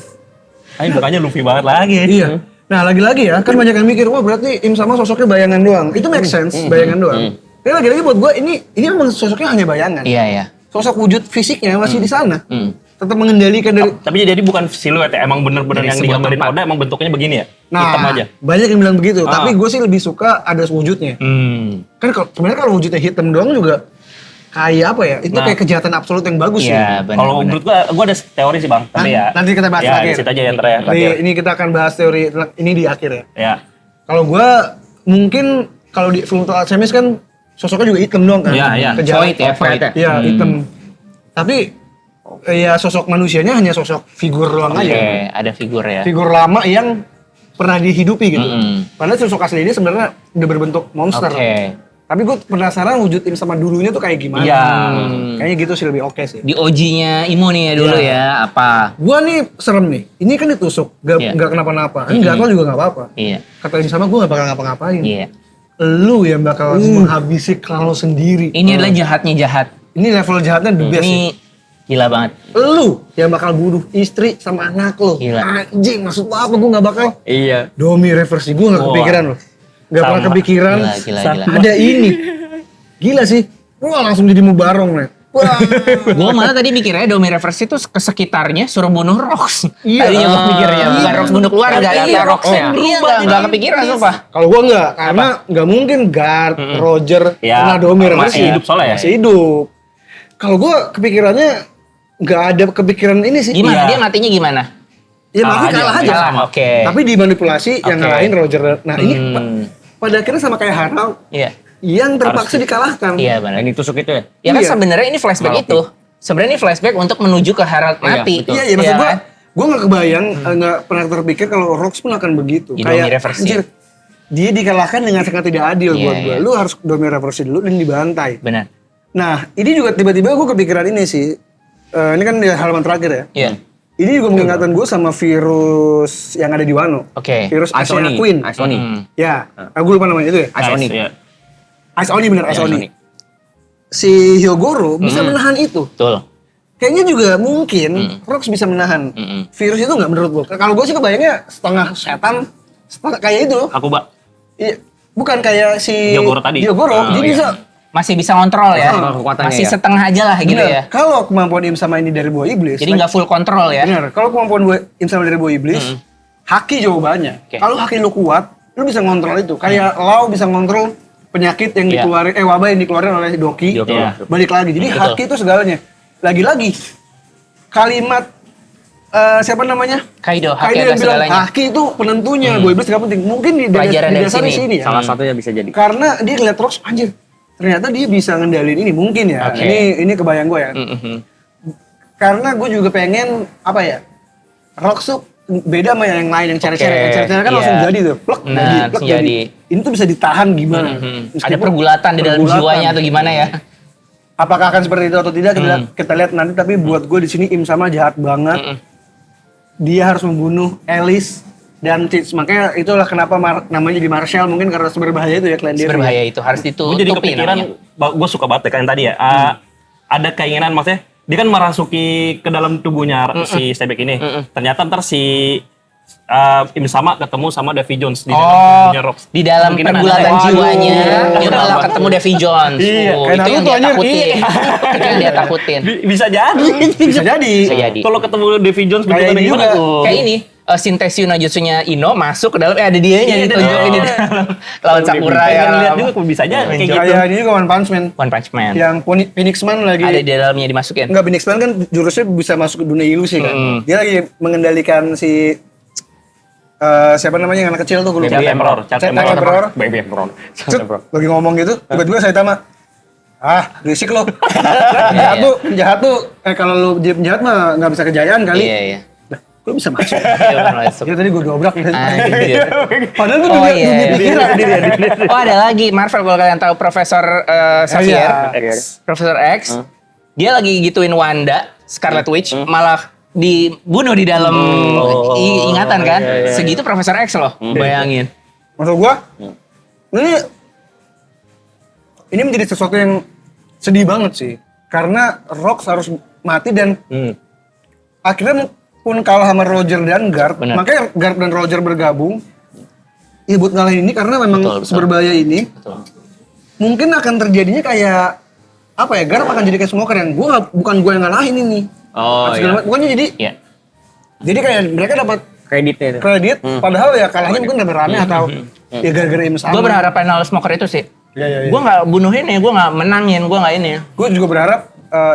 Ayo makanya Luffy banget lagi. Iya. Nah, lagi-lagi ya, kan banyak yang mikir, wah berarti Im sama sosoknya bayangan doang. Itu make sense, bayangan doang. Tapi lagi-lagi buat gue ini memang sosoknya hanya bayangan. Iya. Sosok wujud fisiknya masih di sana. Tetap mengendalikan dari... Tapi jadi bukan siluet ya, emang bener-bener yang digambarin Oda emang bentuknya begini ya? Nah, hitam aja. Banyak yang bilang begitu, tapi gue sih lebih suka ada wujudnya. Kan sebenarnya kalau wujudnya hitam doang juga kayak apa ya? Itu kayak kejahatan absolut yang bagus ya. Kalau menurut gue ada teori sih bang, tapi ya nanti kita bahas lagi. Ya, aja yang terakhir. Ini kita akan bahas teori ini di akhir ya. Ya. Kalau gue mungkin kalau di Fullmetal Alchemist kan sosoknya juga hitam doang kan? Iya. Void ya. Iya, hitam. Tapi ya sosok manusianya hanya sosok figur doang aja. Oke, ada figur ya. Figur lama yang pernah dihidupi gitu. Padahal sosok asli ini sebenarnya udah berbentuk monster. Tapi gue penasaran wujud Im sama dulunya tuh kayak gimana. Iya. Kayaknya gitu sih lebih oke sih. Di OG-nya Imo nih ya dulu ya, apa? Gua nih serem nih. Ini kan ditusuk, gak kenapa-napa. Kan gatal juga gak apa-apa. Iya. Kata Im sama gue gak bakal ngapa-ngapain. Iya. Lu yang bakal menghabisi klan lu sendiri. Ini adalah jahatnya jahat. Ini level jahatnya the best Ini sih. gila banget. Lu yang bakal bunuh istri sama anak lu. Gila. Anjing, maksud lu apa? Gue gak bakal. Iya. Domi Reversi, gue gak kepikiran loh. Gak pernah kepikiran. Gila. Ada ini. Gila sih. Wah langsung jadi mubarong nih. Wah. Gue malah tadi mikirnya Domi Reversi itu ke sekitarnya suruh bunuh Rox. Iya. Tadinya gue mikirnya bukan Rox bunuh keluarga. Iya, Rox-nya. Iya, nggak kepikiran sumpah. Kalau gue enggak, karena nggak mungkin Guard, Roger, kena Domi Reversi. Masih hidup soalnya ya? Masih hidup. Kalau gue kepikirannya nggak ada kepikiran ini sih. Gimana? Dia matinya gimana? Ya mati kalah aja. Oke. Tapi dimanipulasi yang ngalahin Roger. Nah ini pada akhirnya sama kayak Harrow. Iya. Yang terpaksa dikalahkan. Iya benar. Ini tusuk itu ya? Ya kan Iya. sebenarnya ini flashback itu. Sebenarnya ini flashback untuk menuju ke Harald mati. Iya, maksud gue nggak kebayang, nggak pernah terpikir kalau Rox pun akan begitu. Di Domi Kayak Reversi. anjir, dia dikalahkan dengan sangat tidak adil buat gue. Lu harus Domi Reversi dulu dan dibantai. Benar. Nah, ini juga tiba-tiba gue kepikiran ini sih. Ini kan di halaman terakhir ya. Iya. Ini juga mengingatkan gue sama virus yang ada di Wano. Oke. Virus Ashina Isoni. Queen. Isoni. Ya, aku lupa namanya itu ya. Isoni. Iya. Ice Oni bener, Ice Oni. Oni. Si Hyogoro bisa menahan itu. Betul. Kayaknya juga mungkin Rox bisa menahan virus itu nggak menurut gue. Kalau gue sih kebayangnya setengah setan, setengah kayak itu. Aku Iya, bukan kayak si Hyogoro tadi. Hyogoro, dia bisa. Masih bisa ngontrol ya. Kekuatannya Masih ya. setengah aja lah gitu Bener. ya. Kalau kemampuan Im sama ini dari buah iblis. Jadi nggak full kontrol ya. Bener. Kalau kemampuan Im sama dari buah iblis, haki jawabannya. Oke. Kalau haki lu kuat, lu bisa ngontrol itu. Kayak Lau bisa ngontrol penyakit yang dikeluarin, wabah yang dikeluarin oleh Doki. Iya. Balik lagi. Jadi haki itu segalanya. Lagi-lagi kalimat siapa namanya? Kaido, haki Kaido adalah yang bilang segalanya. haki itu penentunya, buah iblis gak penting. Mungkin di Pelajaran dari dasar di sini. sini ya. Salah satunya bisa jadi. Karena dia ngeliat Rox, anjir. Ternyata dia bisa ngendalin ini, mungkin ya. Oke. Ini kebayang gue ya. Karena gue juga pengen apa ya? Rox tuh beda sama yang lain yang cari-cari. Yang cari-cari kan Iya. langsung jadi tuh. Plek, Nah, plek, langsung jadi. Ini tuh bisa ditahan gimana? Ada Meskipun pergulatan di dalam pergulatan. jiwanya atau gimana ya? Apakah akan seperti itu atau tidak kita lihat nanti. Tapi buat gue di sini Im sama jahat banget. Dia harus membunuh Alice dan Teach. Makanya itulah kenapa namanya di Marshall, mungkin karena seberbahaya itu ya klien dia. Berbahaya itu harus Gue ditutupi jadi kepikiran, namanya. gue suka banget ya kayak yang tadi ya. Ada keinginan maksudnya, dia kan merasuki ke dalam tubuhnya si Stebek ini. Ternyata ntar si Im sama ketemu sama Davy Jones di dalam tubuhnya Rox. Di dalam Mungkin ada pergulatan kayak- jiwanya Waduh. dia malah ketemu Davy Jones. Iya, Oh, kayak itu yang Naruto, dia anjir. takutin. Iya. Itu yang dia takutin. Bisa jadi. Bisa jadi. Bisa jadi. Kalau ketemu Davy Jones Kayak bentukannya ini gimana juga. tuh? Kayak ini Shintetsu no Jutsunya Ino masuk ke dalam ada dia yang Iya, ditunjukin di dalam lawan Sakura ya. Pengen lihat juga kok bisa aja kayak gitu. Kayak ini juga One Punch Man. One Punch Man. Yang Phoenix Man lagi. Ada di dalamnya dimasukin. Enggak, Phoenix Man kan jurusnya bisa masuk ke dunia ilusi kan. Dia lagi mengendalikan si siapa namanya yang anak kecil tuh gue lupa. Chat Emperor. Baby Emperor. Cet, lagi ngomong gitu, tiba-tiba Saitama, berisik lo. Penjahat tuh, kalau lu jadi penjahat mah nggak bisa kejayaan kali. Iya. Lah, lu bisa masuk. Masuk. Ya tadi gue dobrak. Anjir. Padahal tuh Oh, dunia iya. pikiran dia. Oh ada lagi Marvel kalau kalian tahu Profesor Xavier, Profesor X, dia lagi gituin Wanda, Scarlet Witch, malah dibunuh di dalam ingatan kan? Segitu Profesor X loh, bayangin. Maksud gua, ini menjadi sesuatu yang sedih banget sih, karena Rox harus mati dan akhirnya pun kalah sama Roger dan Garp. Benar. Makanya Garp dan Roger bergabung. Ya buat ngalahin ini karena memang Betul. seberbahaya ini. Betul. Mungkin akan terjadinya kayak apa ya? Garp akan jadi kayak Smoker yang bukan gua yang ngalahin ini. Oh iya. Pokoknya Iya. jadi kayak mereka dapat Kreditnya itu. kredit, padahal ya kalahnya mungkin rame-rame atau ya gara-gara ini sama. Gue berharap final Smoker itu sih. Iya. Gue nggak bunuhin ya, gue nggak menangin, gue nggak ini. Gue juga berharap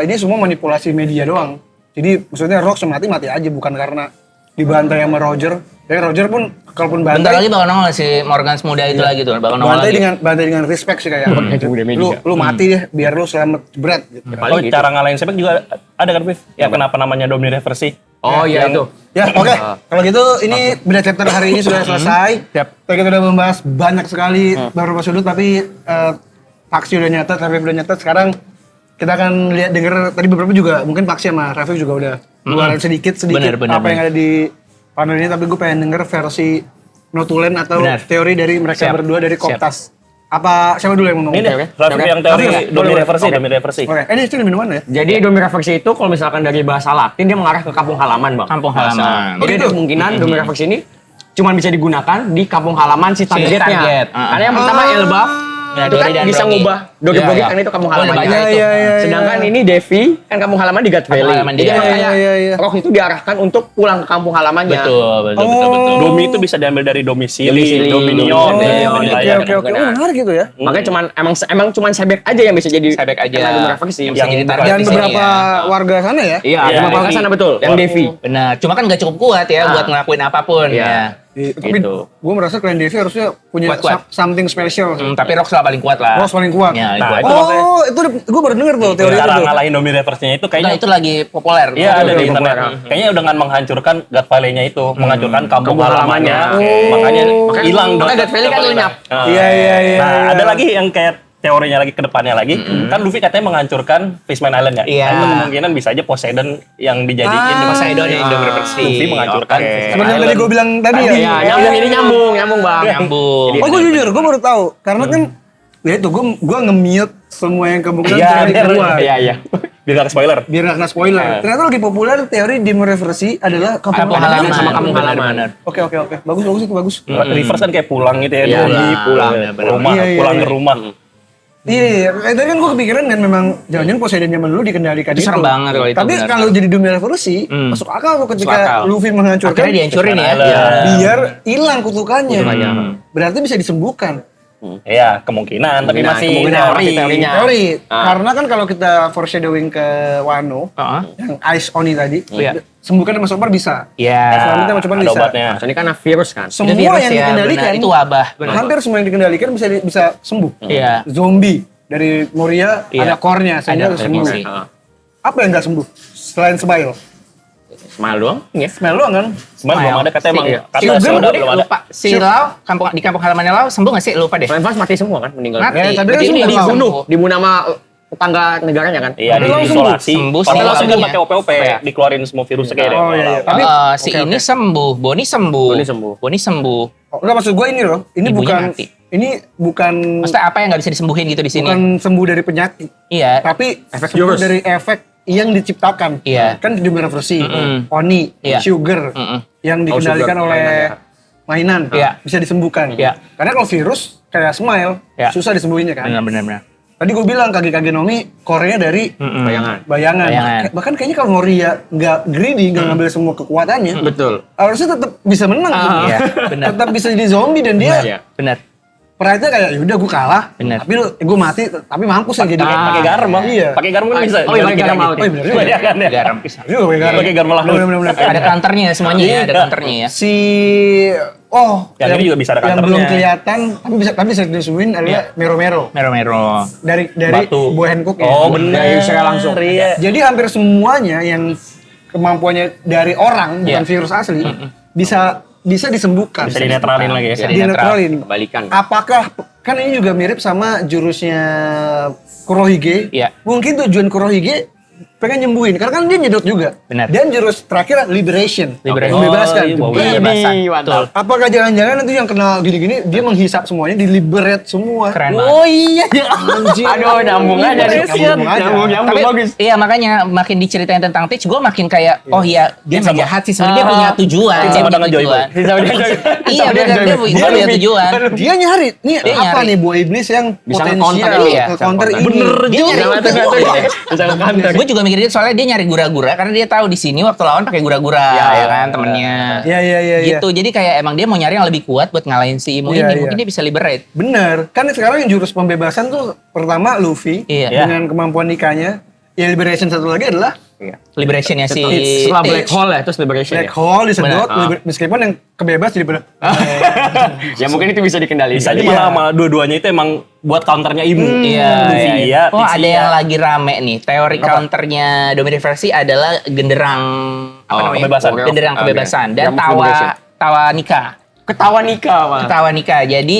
ini semua manipulasi media doang. Jadi maksudnya Rox mati aja bukan karena dibantai sama Roger. Ya Roger pun kalaupun Bentar bantai lagi bakal nongol si Morgan muda itu lagi tuh, bakal nongol bantai lagi. dengan respect sih kayak lu mati deh biar lu selamat jebret gitu. Paling cara ngalahin Sebek juga ada kan, Viv? Ya kenapa namanya Domi Reversi? Oh iya itu. Ya oke. Kalau gitu ini beda chapter hari ini sudah selesai. Tadi kita udah membahas banyak sekali beberapa sudut tapi Paksi udah nyatet, Rafif udah nyatet. Sekarang kita akan lihat denger tadi beberapa juga mungkin Paksi sama Rafif juga udah keluarin sedikit Bener. apa yang ada di panel ini, tapi gue pengen denger versi notulen atau Bener. teori dari mereka Siap. berdua dari Koptas. Apa siapa dulu yang mau ngomong? Ini deh, Rafif yang teori Domi Reversi. Oke, ini itu minuman ya? Jadi Domi Reversi itu kalau misalkan dari bahasa Latin dia mengarah ke kampung halaman, Bang. Kampung halaman. Jadi ada kemungkinan Domi Reversi ini cuma bisa digunakan di kampung halaman si targetnya. target. Karena yang pertama Elbaf, Ya, itu kan Dori dan bisa Rogi. ngubah Dori Iya, Brogi iya. kan itu kampung Oh, halamannya. banyak itu. Sedangkan ini Devi kan kampung halaman di God Valley. halaman Jadi dia. emang kayak Iya. Rox itu diarahkan untuk pulang ke kampung halamannya. Betul. Domi itu bisa diambil dari domisili, Domisili, dominion, dominion. Oke. Oh, menarik gitu ya. Makanya emang cuman Sebek aja yang bisa jadi Sebek aja. kena Domi Reversi. Yang bisa jadi target Dan di sini beberapa ya. warga sana ya. Iya, Iya, cuma Devi. sana betul, yang Devi. Benar, cuma kan nggak cukup kuat ya buat ngelakuin apapun Iya. ya. Tapi Gitu. gue merasa Clan Devi harusnya punya Kuat-kuat. something special. Tapi Rox lah paling kuat lah. Rox paling kuat. Ya, Nah, kuat. itu Oh, itu gue baru denger tuh teori itu Cara tuh. ngalahin Domi Reversinya itu Nah, kayaknya itu lagi populer. Iya ada di Betul, internet. populer. Kayaknya dengan menghancurkan God Valley-nya itu, menghancurkan kampung Kampung halamannya. halamannya. Makanya Makanya- hilang dong. makanya God Valley kan lenyap. Iya. Nah, ada lagi yang kayak teorinya lagi ke depannya lagi. Kan Luffy katanya menghancurkan Fishman Island ya. Iya. Nah, itu kemungkinan bisa aja Poseidon yang dijadiin Poseidon yang Domi Reversi. Luffy menghancurkan Oke. Fishman Seperti yang tadi Island. gue bilang tadi ya. Iya, nyambung ini nyambung, Bang. Nyambung. Oh, gue jujur, gue baru tahu. Karena kan ya itu gue nge-mute semua yang kemungkinan Iya, teori keluar. Iya. Biar gak spoiler. Biar gak kena spoiler. Ternyata lagi populer teori Domi Reversi adalah kampung Kampung halaman. halaman. sama kampung Benar, halaman. benar. Oke. Bagus itu bagus. Reverse kan kayak pulang gitu ya. Iya, Domi pulang iya, ke rumah, Iya. pulang ke rumah. Iya, tadi kan gue kepikiran kan memang jangan-jangan Poseidon zaman dulu dikendalikan Itu serem banget kalau itu, Tapi benar. kalau jadi Domi Reversi, masuk akal tuh ketika Masuk akal. Luffy menghancurkan. Akhirnya dihancurin ya. Fishman Island. Biar hilang kutukannya. Kutukannya. Berarti bisa disembuhkan. Iya, kemungkinan, tapi Kemungkinan, masih kemungkinan, teori. masih teorinya. Teori. Karena kan kalau kita foreshadowing ke Wano, Heeh. yang Ice Oni tadi, Iya. sembuhkan sama Chopper bisa. Iya. Selanjutnya sama Chopper Ada bisa. obatnya. Ini kan virus kan. Semua Itu virus yang ya, dikendalikan, benar. Itu wabah. Benar. hampir semua yang dikendalikan bisa sembuh. Iya. Zombie dari Moria Iya. ada core-nya sehingga Ada sembuh. fungsi. Apa yang nggak sembuh? Selain Smile. Smile doang. Ya. Smile doang kan? Cuman belum ada katanya emang Iya. kata Sugar Soda belum ada. Lupa. Si Lau, di kampung halamannya Lau sembuh nggak sih? Lupa deh. Flash mati semua kan meninggal. Mati. Ya, tapi Berarti kan ini sudah dibunuh. Dibunuh sama tetangga negaranya kan. Iya, Tapi langsung diisolasi. sembuh, Padahal sembuh langsung sembuhnya. pakai OP-OP, dikeluarin semua virusnya kayak Oh, iya, iya. Tapi Si oke, ini oke. sembuh, Boni sembuh. Boni sembuh. Oh, enggak maksud gue ini loh. Ini Ibunya bukan mati. ini bukan Maksudnya apa yang nggak bisa disembuhin gitu di sini? bukan sembuh dari penyakit, Iya. tapi Efek sembuh jurus. dari efek yang diciptakan. Iya. Kan di Domi Reversi, Mm-mm. Oni, Iya. Sugar Mm-mm. yang dikendalikan Sugar, oleh mainan Iya. bisa disembuhkan. Iya. Karena kalau virus kayak Smile Iya. susah disembuhinnya kan. Benar. Tadi gue bilang kage-kage Nomi core-nya dari Bayangan. bayangan. Bayangan. Bahkan kayaknya kalau Moria nggak greedy, nggak ngambil semua kekuatannya, Betul. harusnya tetap bisa menang. tuh. Iya, benar. Tetap bisa jadi zombie dan dia Iya. Benar. pride-nya kayak yaudah gue kalah, Bener. tapi gue mati, tapi mampus ya jadi. Pakai garam bang. Iya. Pakai garam kan bisa. Oh iya, pakai garam laut. Oh iya bener juga. Iya kan ya. Garam pisang. Juga pakai garam. Pakai garam laut. Bener-bener. Ada counternya semuanya ya, ada counternya ya. Si Yang ini juga bisa ada yang counternya. belum kelihatan tapi bisa disuguhin adalah Mero-Mero Mero-mero. dari Batu. buah Hancock ya. Oh benar. Dari Australia langsung. Iya. Jadi hampir semuanya yang kemampuannya dari orang bukan Iya. virus asli bisa disembuhkan. Bisa dinetralin lagi ya. Bisa Dinetralin. Kebalikan. Apakah kan ini juga mirip sama jurusnya Kurohige? Iya. Mungkin tujuan Kurohige pengen nyembuhin karena kan dia nyedot juga. Benar. Dan jurus terakhir liberation. Liberation. Membebaskan. Oh, iya, bawa Kebebasan. mantap. Apakah jangan-jangan nanti yang kenal gini-gini dia menghisap semuanya, diliberate semua. Keren banget. Oh iya. Anjir. Aduh, nyambung aja nih. Nyambung aja. Nyambung Tapi bagus. iya makanya makin diceritain tentang Teach, gue makin kayak oh iya dia nggak jahat sih sebenarnya, dia punya tujuan. Teach sama Dia dengan punya Joyboy. tujuan. Iya benar, dia punya tujuan. Dia nyari nih Dia apa nyari. nih buah iblis yang Bisa potensial nge-counter ini ya? nge-counter ini. Bener Dia juga. nyari Bisa nge-counter. Gue juga mikir gitu soalnya dia nyari gura-gura karena dia tahu di sini waktu lawan pakai gura-gura ya kan temennya. Iya. Gitu. Jadi kayak emang dia mau nyari yang lebih kuat buat ngalahin si Imo Iya, ini. iya. Mungkin dia bisa liberate. Bener. Kan sekarang yang jurus pembebasan tuh pertama Luffy Iya. dengan kemampuan nikahnya. Ya liberation satu lagi adalah Liberationnya si Setelah Black Teach. Hole ya, terus Liberation Black ya. Hole disedot, Bener. meskipun yang kebebas jadi bener. Ya mungkin itu bisa dikendalikan. Bisa aja Iya. malah dua-duanya itu emang buat counternya Imu. Iya, Luffy iya. iya. Oh, Teach ada iya. yang lagi rame nih. Teori counternya Domireversi adalah genderang kebebasan. Genderang Oke. kebebasan dan Yang liberation. tawa nikah. Ketawa nikah, Mas. Tawa nikah. Jadi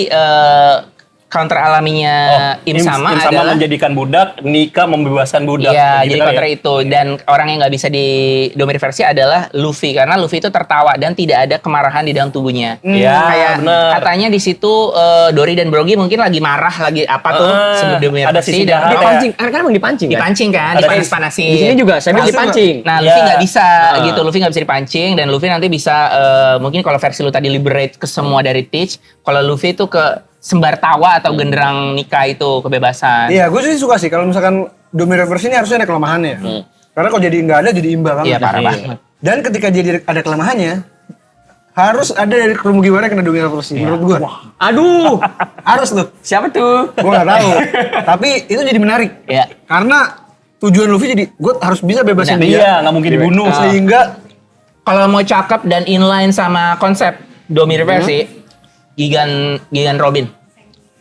counter alaminya Im sama adalah menjadikan budak, Nika membebaskan budak. iya, Gitu jadi kan counter ya? itu. Dan orang yang nggak bisa di Domireversi adalah Luffy karena Luffy itu tertawa dan tidak ada kemarahan di dalam tubuhnya. Iya, Kayak bener. katanya di situ Dory dan Brogy mungkin lagi marah lagi apa tuh sebelum ada Domireversi sisi dan jahat. Dipancing, kan emang dipancing kan? dipancing kan, Ada dipanas-panasin. Di sini juga saya Masuk dipancing. Nah, Iya. Luffy nggak bisa gitu. Luffy nggak bisa dipancing dan Luffy nanti bisa mungkin kalau versi lu tadi liberate ke semua dari Teach, kalau Luffy itu ke sembar tawa atau genderang nikah itu kebebasan. Iya, gue sih suka sih kalau misalkan Domireverse ini harusnya ada kelemahannya. Karena kalau jadi nggak ada jadi imbang Iya, banget. parah Iya. banget. Dan ketika dia ada kelemahannya, harus ada dari Kurumugiwara yang kena Domireverse menurut gue. Aduh, Harus tuh. siapa tuh? Gue nggak tahu. Tapi itu jadi menarik. Iya. Karena tujuan Luffy jadi gue harus bisa bebasin Benar. dia. Iya, nggak mungkin dibunuh. Sehingga Kalau mau cakep dan inline sama konsep Domireversi, Gigan Robin.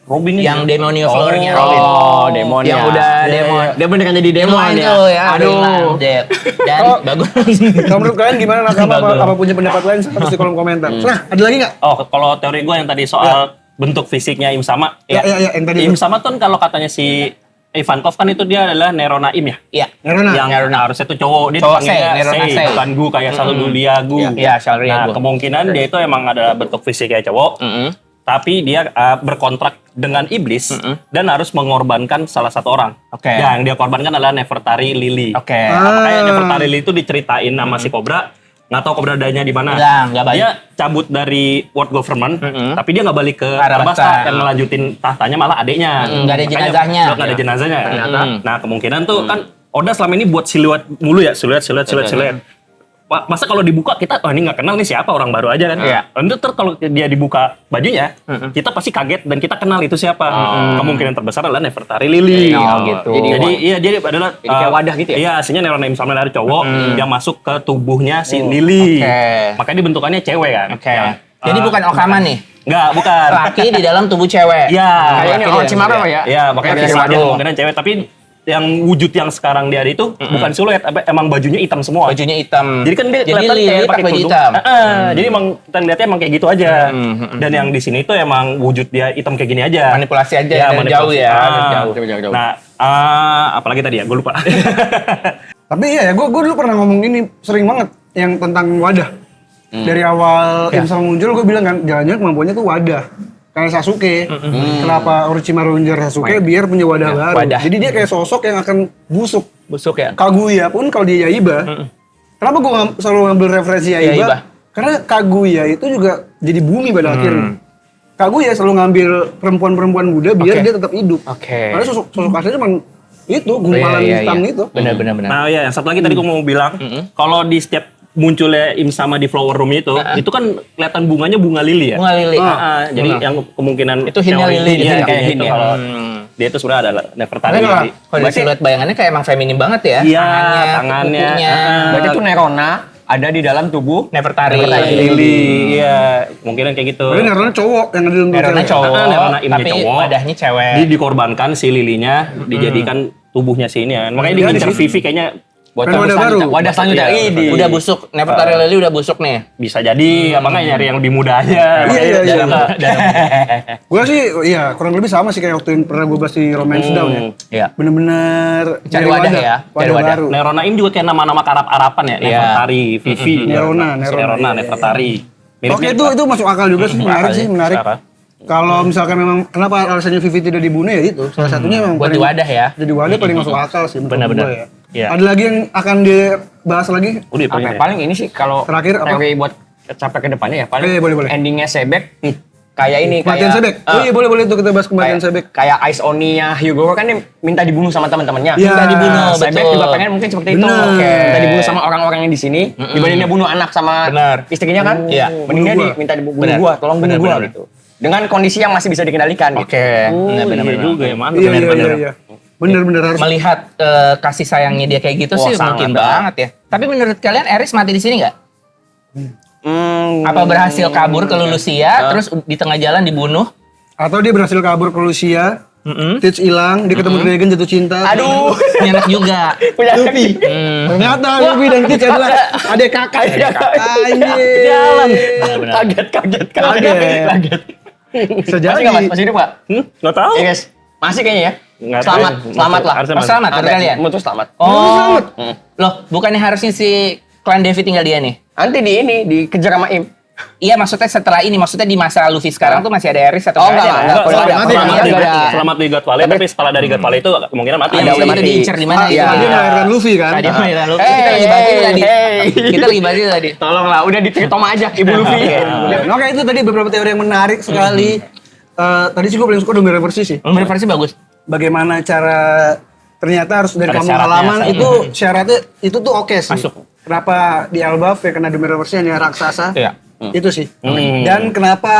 Robin ini. Yang Demonio Flower-nya Robin. Oh, demon Yang ya. udah Iya, demon. iya. Dia beneran jadi demon Inline ya. tuh ya. Aduh. inline, Dep. Dan Oh. bagus. kalau menurut kalian gimana nakama Bagus. apa punya pendapat lain harus di kolom komentar. Nah, ada lagi nggak? Oh, kalau teori gue yang tadi soal bentuk fisiknya Im sama. Ya, yang tadi. Im sama tuh kan kalau katanya si Ivankov kan itu dia adalah Nerona Im ya. Iya. Nerona. Yang harusnya tuh cowok, dia Cowok dipanggilnya Sei, Nerona Sei. bukan Gu kayak Saldulia Gu. Iya, Saldulia Nah, Gu. kemungkinan dia itu emang ada bentuk fisik kayak cowok, tapi dia berkontrak dengan iblis dan harus mengorbankan salah satu orang. Oke. Yang dia korbankan adalah Nefertari Lily. Oke. Nah, makanya Nefertari Lily itu diceritain nama si Cobra, nggak tahu keberadaannya di mana. Nggak balik. Dia cabut dari world government, tapi dia nggak balik ke Arabasta. Arabasta, yang ngelanjutin tahtanya malah adeknya. Nggak ada Makanya jenazahnya. nggak ada jenazahnya. Ternyata. Nah kemungkinan tuh kan Oda selama ini buat siluet mulu ya, siluet. Masa kalau dibuka kita, oh ini nggak kenal nih siapa, orang baru aja kan. Iya. Nanti kalau dia dibuka bajunya, kita pasti kaget dan kita kenal itu siapa. Kemungkinan terbesar adalah Nefertari Lily. Oh, gitu. Jadi adalah Jadi kayak wadah gitu ya? Iya, aslinya Nerona Im sama dari cowok yang masuk ke tubuhnya si Lily. Oke. Makanya dia bentukannya cewek kan. Oke. Yang, Jadi bukan Okama nih. Enggak, bukan. Laki di dalam tubuh cewek. Iya. Kayak ini Laki di Orochimaru dalam- ya? Iya, makanya Kayak visualnya Orochimaru. kemungkinan cewek, tapi yang wujud yang sekarang dia ada itu bukan siluet, emang bajunya hitam semua. Bajunya hitam. Jadi kan dia kelihatan Lily kayak pakai pakai baju kerudung. hitam. Jadi emang kita lihatnya emang kayak gitu aja. Dan yang di sini tuh emang wujud dia hitam kayak gini aja. Manipulasi aja Iya, dari manipulasi. jauh ya. Ah. Dari jauh. Nah, apalagi tadi ya, gue lupa. Tapi iya ya, gue dulu pernah ngomong ini sering banget yang tentang wadah. Dari awal Im sama muncul gue bilang kan, jangan-jangan kemampuannya tuh wadah. Kayak Sasuke. Kenapa Orochimaru ngejar Sasuke? Biar punya wadah baru. Wadah. Jadi dia kayak sosok yang akan busuk. Busuk ya. Kaguya pun kalau dia Yaiba, kenapa gue selalu ngambil referensi Yaiba. Yaiba? Karena Kaguya itu juga jadi bumi pada akhirnya. Kaguya selalu ngambil perempuan-perempuan muda biar Oke. dia tetap hidup. Oke. Karena sosok aslinya cuma itu, gumpalan hitam itu. Benar. Nah ya, yang satu lagi tadi gue mau bilang, kalau di setiap munculnya Im sama di flower room itu kan kelihatan bunganya bunga lili ya. Bunga lili. Jadi yang kemungkinan Itu hintnya teori lili gitu, iya, kayak itu hint ya. kalau dia itu sebenarnya adalah Nefertari. Tapi Kalau dari siluet bayangannya kayak emang feminim banget ya. Iya, tangannya. kukunya. Berarti itu Nerona ada di dalam tubuh Nefertari. Lili, iya, kemungkinan kayak gitu. Berarti Nerona cowok yang ada di dalam Nerona cewek. cowok, Nerona Imnya tapi cowok. wadahnya cewek. Dia dikorbankan si lilinya, dijadikan tubuhnya si ini kan. Makanya dia Jadi ngincer sih. Vivi kayaknya buat Kan wadah baru. wadah selanjutnya. Iya, Ini Udah busuk, Nefertari Lili udah busuk nih. bisa jadi, apa nggak nyari yang lebih muda aja. Iya, iya. Gue sih, iya kurang lebih sama sih kayak waktu yang pernah gue bahas di Romance Down ya. Iya. Bener-bener Cari dari wadah ya, cari wadah wadah. baru. Nerona Im juga kayak nama-nama Arab-Arapan ya. Iya. Nefertari, Vivi, Nerona, si Nerona, Nerona, iya, Nefertari. Oke, itu masuk akal juga sih, menarik sih, menarik. Kalau misalkan memang kenapa alasannya Vivi tidak dibunuh ya itu salah satunya memang Buat di wadah ya. Jadi wadah paling masuk akal sih menurut Benar-benar. gua ya. Iya. Ada lagi yang akan dibahas lagi? Udah apa ya? Paling ini sih kalau Terakhir apa? teori buat sampai ke depannya ya paling Boleh. endingnya Sebek kayak ini Kematian kayak Sebek. Oh iya boleh itu kita bahas kematian Sebek. kayak Ice Oni-nya Hyugo kan dia minta dibunuh sama teman-temannya. Iya. Minta dibunuh, Sebek betul. juga pengen mungkin seperti itu. Bener. Minta dibunuh sama orang-orang yang di sini dibanding dia bunuh anak sama Bener. istrinya kan. Iya. Mending dia Bunuh gua. minta dibunuh Bener. gua, tolong bunuh gua Bener. gitu. Dengan kondisi yang masih bisa dikendalikan gitu. Oke. Benar-benar juga ya, mantap. Iya. Bener harus. Melihat kasih sayangnya dia kayak gitu Wah, sih sangat mungkin dah. banget ya. Tapi menurut kalian Eris mati di sini nggak? Apa berhasil kabur ke Lulusia, terus di tengah jalan dibunuh? Atau dia berhasil kabur ke Lucia, Teach hilang, dia ketemu Dragon jatuh cinta. Aduh. Ini enak juga. Punya Luffy. Ternyata Luffy dan Teach adalah adik kakak. Jalan. Kaget. Bisa Masih jadi. nggak, Mas? Masih hidup nggak? Nggak tahu. Iya guys, masih kayaknya ya. Nggak tahu. Selamat lah. Harusnya Oh, selamat menurut kalian? Menurut selamat. Oh, loh, bukannya harusnya si Clan Devi tinggal dia nih? Nanti di ini dikejar sama Im. Iya, maksudnya setelah ini, maksudnya di masa Luffy sekarang tuh masih ada Eris atau Oh, nggak ada? enggak. Selamat Kalau ada, mati, kalau selamat ada, di- ada. selamat di God Valley, tapi setelah dari God Valley itu kemungkinan mati. Ada udah udah mati. diincar di mana? Iya. Dia melahirkan Luffy kan. Tadi melahirkan Luffy. Kita lagi bahas itu tadi. Kita lagi bahas itu tadi. Tolonglah, udah ditoma aja Ibu Luffy. Oke, itu tadi beberapa teori yang menarik sekali. Tadi sih gue paling suka Domino versi sih. Versi bagus. Bagaimana cara ternyata harus dari Ada kampung syaratnya, halaman itu syaratnya itu tuh oke sih. Masuk. Kenapa di Elbaf ya kena Domino versi hanya raksasa? Iya. Itu sih. Dan kenapa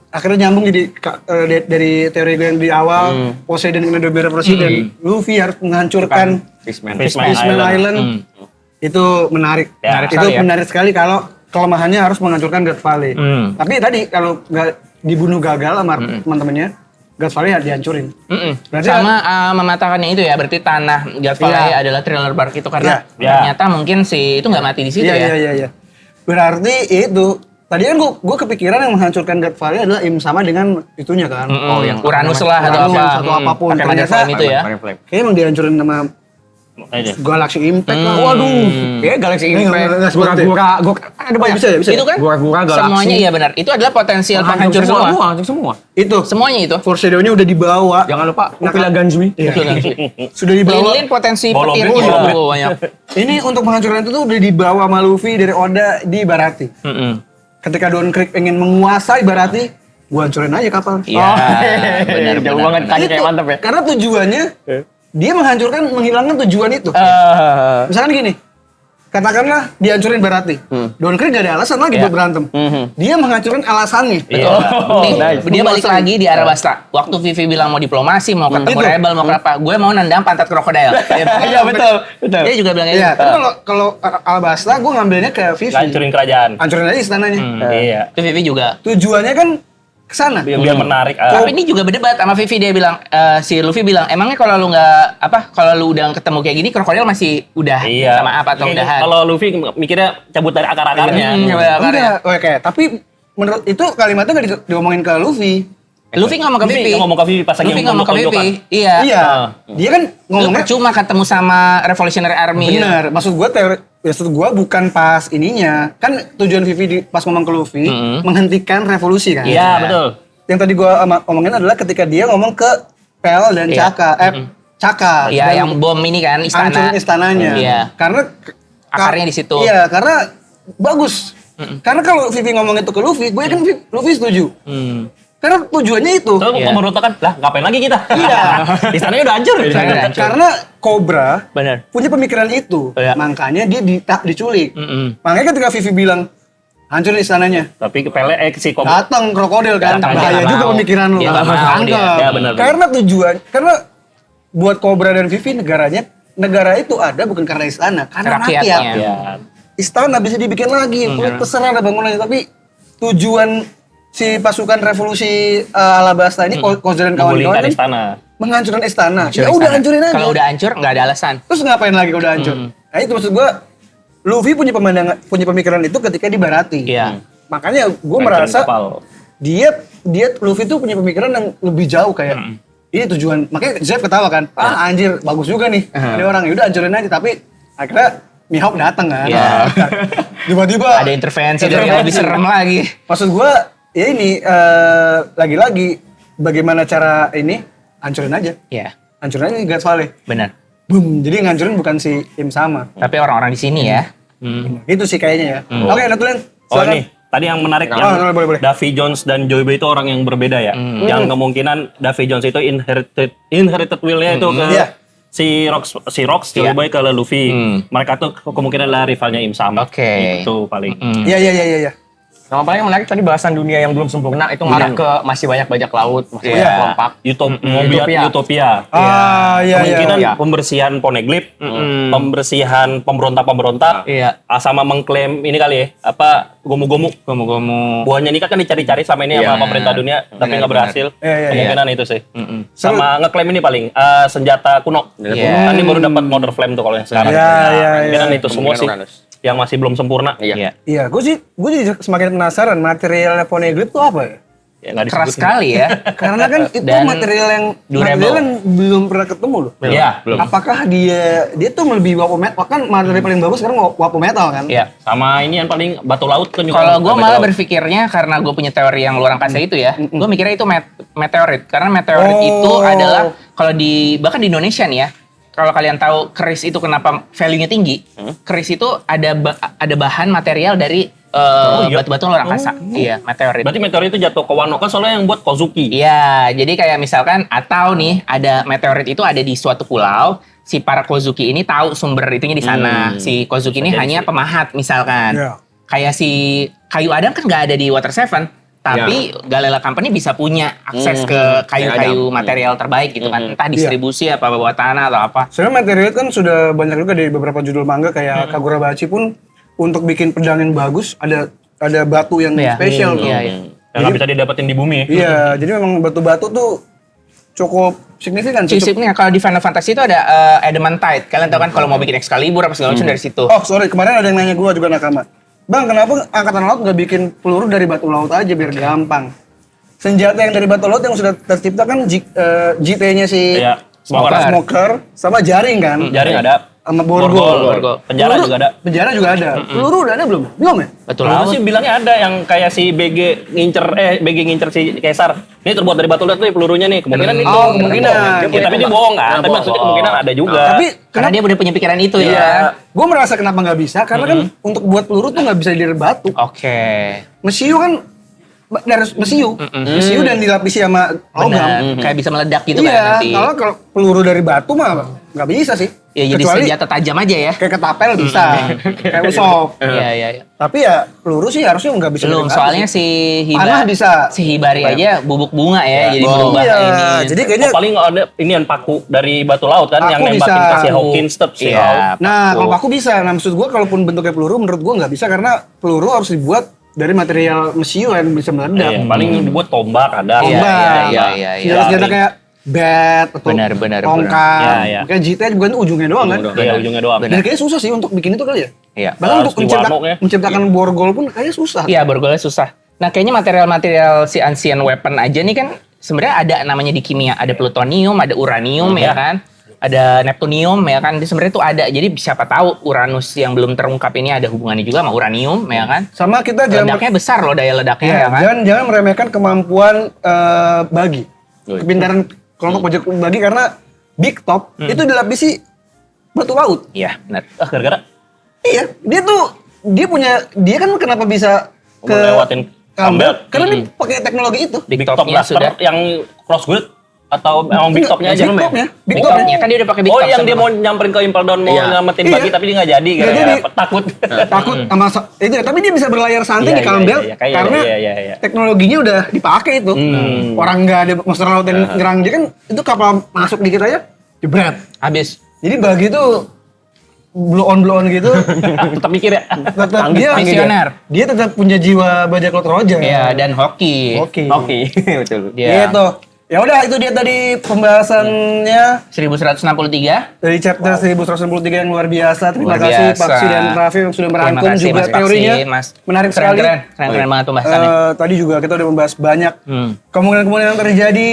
akhirnya nyambung jadi dari teori gue yang di awal Poseidon kena Domino versi dan Luffy harus menghancurkan Fishman. Fishman Fishman Island. Island. Itu menarik. Ya, menarik Itu sekali ya. menarik sekali kalau kelemahannya harus menghancurkan God Valley. Tapi tadi kalau nggak dibunuh gagal sama teman-temannya, God Valley dihancurin. Berarti Sama mematahkannya itu ya, berarti tanah God Valley adalah thriller bark itu karena Iya. ternyata mungkin si itu nggak mati di situ ya. Iya. Berarti itu tadi kan gua kepikiran yang menghancurkan God Valley adalah Im sama dengan itunya kan. Oh, yang Uranus lah atau Uranus, apa. atau apapun. Pakai Mother Ternyata Flame itu ya. kayaknya emang dihancurin sama Aja. Galaxy Impact lah. Waduh, kayak Galaxy Impact, nggak gura-gura, ada banyak. bisa. Itu kan Gura-gura, Galaxy. semuanya iya benar. Itu adalah potensial penghancur semua. Hancur semua. Itu Semuanya itu. foreshadow-nya udah dibawa. Jangan lupa Upila Ganzui. Betul kan sih. Sudah dibawa. Lilin potensi Bolong petirnya juga. banyak. Ini untuk menghancurkan itu tuh udah dibawa sama Luffy dari Oda di Barati. Ketika Don Krieg pengen menguasai Barati, gua hancurin aja kapal. Iya. Benar. Jauh banget tadi kayak mantep ya. Karena tujuannya dia menghilangkan tujuan itu. Misalkan gini, katakanlah dihancurin Barati. Don Krieg gak ada alasan lagi buat berantem. Dia menghancurkan alasannya. Betul. Nih, nice. dia balik Menguasai. lagi di Arabasta. Waktu Vivi bilang mau diplomasi, mau ketemu Itu. rebel, mau apa? Gue mau nendang pantat krokodil. Iya betul. Dia juga bilang Iya, gitu. tapi kalau Alabasta gue ngambilnya ke Vivi. Hancurin kerajaan. Hancurin aja istananya. Iya. Itu Vivi juga. Tujuannya kan kesana. Biar menarik. Tapi ini juga berdebat sama Vivi, dia bilang si Luffy bilang emangnya kalau lu nggak apa kalau lu udah ketemu kayak gini krokodil masih udah Iya. sama apa atau Kayak udahan. Kalau Luffy mikirnya cabut dari akar-akarnya. Enggak, oke. Tapi menurut itu kalimatnya nggak diomongin ke Luffy. Luffy ngomong ke Vivi. ngomong ke Vivi pas lagi Luffy ngomong ke Vivi. tonjokan. Iya. Iya. Dia kan Lu ngomongnya percuma ketemu sama Revolutionary Army. bener. Maksud gue bukan pas ininya. Kan tujuan Vivi pas ngomong ke Luffy menghentikan revolusi kan. Iya, betul. Yang tadi gue omongin adalah ketika dia ngomong ke Pel dan Iya. Caka. Iya, dan yang bom ini kan istana. hancurin istananya. Iya. Karena Akarnya di situ. Iya, karena bagus. Karena kalau Vivi ngomong itu ke Luffy, gue kan Luffy setuju. Kan Karena tujuannya itu. Terus pemberontakan, lah ngapain lagi kita? Iya. Istananya udah hancur. Karena Cobra Benar. punya pemikiran itu. Iya. Makanya dia diculik. Makanya ketika Vivi bilang, hancurin istananya. Tapi Pele si Cobra. Datang krokodil kan. Datang, dia Bahaya nggak juga mau. pemikiran lu. Dia nggak mau, Tangkap. dia. Ya, benar. Karena buat Cobra dan Vivi negara itu ada bukan karena istana, karena Rakyatnya. rakyat. Ya. Istana bisa dibikin lagi, terserah ada bangunannya, tapi tujuan si pasukan revolusi Alabasta ini, Koza dan kawan-kawan Menggulingkan kan istana. menghancurkan istana. Hancur Ya udah istana. hancurin aja. Kalau udah hancur nggak ada alasan. Terus ngapain lagi udah hancur? Nah itu maksud gua, Luffy punya pemikiran itu ketika di Baratie. Iya. Makanya gua Hancurin merasa kapal. dia Luffy tuh punya pemikiran yang lebih jauh kayak ini tujuan. Makanya Zeff ketawa kan, anjir bagus juga nih ini orang, yaudah hancurin aja. Tapi akhirnya Mihawk datang kan. Iya. Tiba-tiba Ada intervensi dari yang lebih serem lagi. Maksud gua ya ini lagi-lagi bagaimana cara ini hancurin aja. Iya, Hancurin aja Guts Valley. benar. Boom. Jadi ngancurin bukan si Im sama. Tapi orang-orang di sini ya. Gitu sih kayaknya ya. Oke, Natulen. Oh ini, tadi yang menarik boleh. Davy Jones dan Joy Boy itu orang yang berbeda ya. Yang kemungkinan Davy Jones itu inherited will-nya itu ke Iya. si Rox, Joy Boy ke Luffy. Mereka tuh kemungkinan adalah rivalnya Im sama. Oke. Itu paling. Iya. Sama paling yang menarik tadi bahasan dunia yang belum sempurna itu ngarah ke masih banyak bajak laut, masih banyak kelompok. Utopia. Iya. Kemungkinan pembersihan Poneglyph, pembersihan pemberontak-pemberontak, sama mengklaim ini kali ya, apa Gomu-Gomu. Buahnya ini kan dicari-cari sama ini sama pemerintah dunia, tapi nggak berhasil. Kemungkinan itu sih. Sama ngeklaim ini paling senjata kuno. Kan ini baru dapat Mother Flame tuh kalau yang sekarang. Kemungkinan itu semua sih yang masih belum sempurna. Iya, gue jadi semakin penasaran materialnya Poneglyph tuh apa ya? Ya, nggak Keras disebut. sekali ya. Karena kan itu Dan material yang durable. belum pernah ketemu loh. Iya, belum. Apakah dia tuh lebih wapo metal? Kan material paling bagus sekarang wapo metal kan? Iya. Sama ini yang paling batu laut kan juga. Kalau gue batu malah laut. berpikirnya karena gue punya teori yang luar angkasa itu ya, gue mikirnya itu meteorit. Karena meteorit itu adalah kalau bahkan di Indonesia nih ya, kalau kalian tahu keris itu kenapa value-nya tinggi, keris itu ada bahan material dari batu-batu luar angkasa. Iya, meteorit. Berarti meteorit itu jatuh ke Wano kan soalnya yang buat Kozuki. Iya, jadi kayak misalkan atau nih ada meteorit itu ada di suatu pulau, si para Kozuki ini tahu sumber itunya di sana. Si Kozuki ini hanya pemahat misalkan. Iya. Kayak si kayu Adam kan nggak ada di Water Seven, tapi Gallela Company bisa punya akses ke kayu-kayu material terbaik gitu kan. Entah distribusi apa bawa tanah atau apa. Sebenarnya material kan sudah banyak juga di beberapa judul manga kayak Kagurabachi pun untuk bikin pedang yang bagus ada batu yang spesial tuh. Iya. Yang nggak bisa didapetin di bumi. Iya, jadi memang batu-batu tuh cukup signifikan. Sisipnya kalau di Final Fantasy itu ada Adamantite. Kalian tahu kan kalau mau bikin Excalibur apa segala macam dari situ. Oh sorry, kemarin ada yang nanya gua juga nakama. Bang, kenapa Angkatan Laut nggak bikin peluru dari batu laut aja biar gampang? Senjata yang dari batu laut yang sudah tercipta kan JT-nya si Iya. Smoker sama jaring kan? Jaring ada. Sama borgol. Penjara juga ada. Penjara juga ada. Peluru udah ada belum? Belum ya? Betul. Lalu sih bilangnya ada yang kayak si BG ngincer si Kaisar. Ini terbuat dari batu laut nih pelurunya nih. Kemungkinan itu. Oh, kemungkinan. Ya, tapi dia bohong kan. Tapi maksudnya kemungkinan ada juga. Tapi Karena dia udah punya pikiran itu ya. gue merasa kenapa nggak bisa? Karena kan untuk buat peluru tuh nggak bisa dari batu. Oke. Mesiu kan dari mesiu dan dilapisi sama logam. Benar. Kayak bisa meledak gitu kan Iya, nanti. kalau peluru dari batu mah nggak bisa sih. Ya jadi Kecuali senjata tajam aja ya. kayak ketapel bisa, kayak usop. Iya. Tapi ya peluru sih harusnya nggak bisa. Belum, dari batu soalnya sih. si Panah bisa. Si Hibari aja bubuk bunga ya, jadi berubah Iya, ini. jadi kayaknya. Paling ada ini yang paku dari batu laut kan yang Paku nembakin bisa. kasih Hawkins step si Iya. laut. Nah, kalau paku bisa. Nah, maksud gue kalaupun bentuknya peluru, menurut gue nggak bisa karena peluru harus dibuat dari material mesiu yang bisa meledak. Iya, paling dibuat tombak ada. Tombak. Iya. Senjata kayak bat atau Benar. tongkat. Iya. Kayak JT bukan ujungnya doang kan? Iya, ujungnya doang. Dan kayaknya susah sih untuk bikin itu kali ya. Iya. Bahkan Harus untuk diwanok ya. menciptakan borgol pun kayaknya susah. Iya, borgolnya susah. Nah, kayaknya material-material si ancient weapon aja nih kan sebenarnya ada namanya di kimia, ada plutonium, ada uranium ya kan? Ada neptunium ya kan? Sebenarnya itu ada. Jadi siapa tahu Uranus yang belum terungkap ini ada hubungannya juga sama uranium ya kan? Sama kita jangan Ledaknya besar loh daya ledaknya ya kan? jangan meremehkan kemampuan bagi. Kepintaran kelompok pojok bagi karena Big Top itu dilapisi batu laut. Iya, benar. Gara-gara Iya, dia kan kenapa bisa ngelewatin Calm-Belt karena dia pakai teknologi itu. Big Top Top-nya Blaster sudah. yang cross grade atau emang Big Top-nya aja? Big Top-nya. Big Top-nya kan dia udah pakai Big Top. Yang dia sebelumnya. mau nyamperin ke Impel Down mau Iya. nyelamatin Iya. bagi tapi dia nggak jadi Nggak gara-gara jadi. takut. Takut sama itu ya, tapi dia bisa berlayar santai Iya, di Calm-Belt iya, iya, karena iya. teknologinya udah dipakai itu. Orang nggak ada monster laut yang nyerang dia kan, itu kapal masuk dikit aja jebret. Habis. Jadi bagi itu blow on gitu Tetap mikir ya. tetap dia Visioner. dia tetap punya jiwa bajak laut Roja. Iya, dan hoki. Oke. Oke, betul. Dia Gitu. Ya udah itu dia tadi pembahasannya 1163. dari chapter 1193 yang luar biasa. Terima Luar kasih biasa. Pak Si dan Raffi yang sudah Terima merangkum kasih, juga Mas Paksi, teorinya. Mas. Menarik Keren, sekali. Keren banget pembahasannya. Tadi juga kita udah membahas banyak Hmm. kemungkinan-kemungkinan yang terjadi.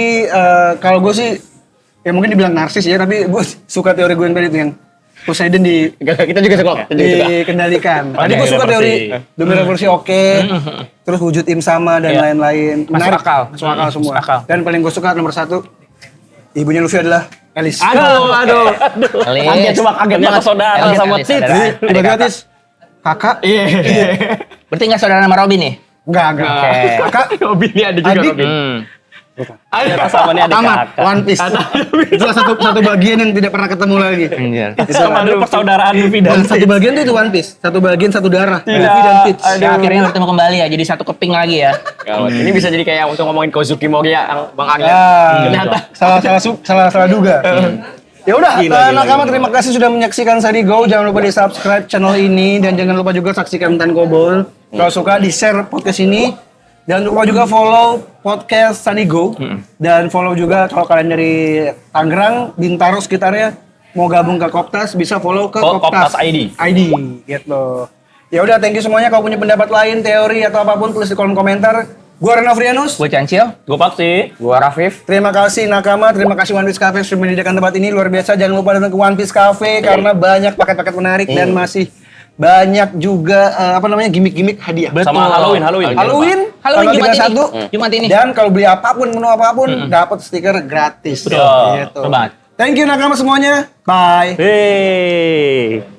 Kalau gue sih ya mungkin dibilang narsis ya, tapi gue suka teori gue yang tadi itu yang Poseidon Kita juga suka. dikendalikan. Tadi gue suka teori Dominator versi terus wujud im sama dan Iya. lain-lain. Masuk Menarik. akal. Masuk akal semua. Masuk akal. Dan paling gue suka nomor 1, ibunya Luffy adalah Alice. Aduh. Kaget, Cuma kaget banget saudara Alis, sama Alis, Tit. saudara. Adik Tiba-tiba kakak. Tis, kakak? Berarti nggak saudara nama Robin nih? Enggak. Kakak, Robin ini ada juga Adik. Robin. Ternyata sama nih adik tamat, kakak. One Piece. Itulah satu bagian yang tidak pernah ketemu lagi. Anjir. Sama dulu persaudaraan Luffy dan Dan satu bagian itu One Piece, satu bagian satu darah. Tidak. Luffy dan Peach. Ya, akhirnya bertemu kembali ya, jadi satu keping lagi ya. Gawat. Ini bisa jadi kayak untuk ngomongin Kozuki Moria yang Bang Arya. Ternyata salah duga. Ya udah, nakama terima kasih sudah menyaksikan Sadi Go. Jangan lupa di subscribe channel ini dan jangan lupa juga saksikan Tan Kobol. Kalau suka di share podcast ini. Jangan lupa juga follow podcast Sadi Go dan follow juga kalau kalian dari Tangerang, Bintaro sekitarnya mau gabung ke Koptas bisa follow ke Koptas ID. gitu. Ya udah, thank you semuanya. Kalau punya pendapat lain, teori atau apapun tulis di kolom komentar. Gua Reno Frianus. Gue Cancil. Gue Paksi. Gua Rafif. Terima kasih Nakama, terima kasih One Piece Cafe sudah menyediakan tempat ini luar biasa. Jangan lupa datang ke One Piece Cafe karena banyak paket-paket menarik dan masih banyak juga gimmick-gimmick hadiah. Sama Halloween. Halloween Jumat ini. 31. Jumat ini. Dan kalau beli apapun, menu apapun, dapat stiker gratis. Betul. Gitu. Betul banget. Thank you Nakama semuanya. Bye. Hey.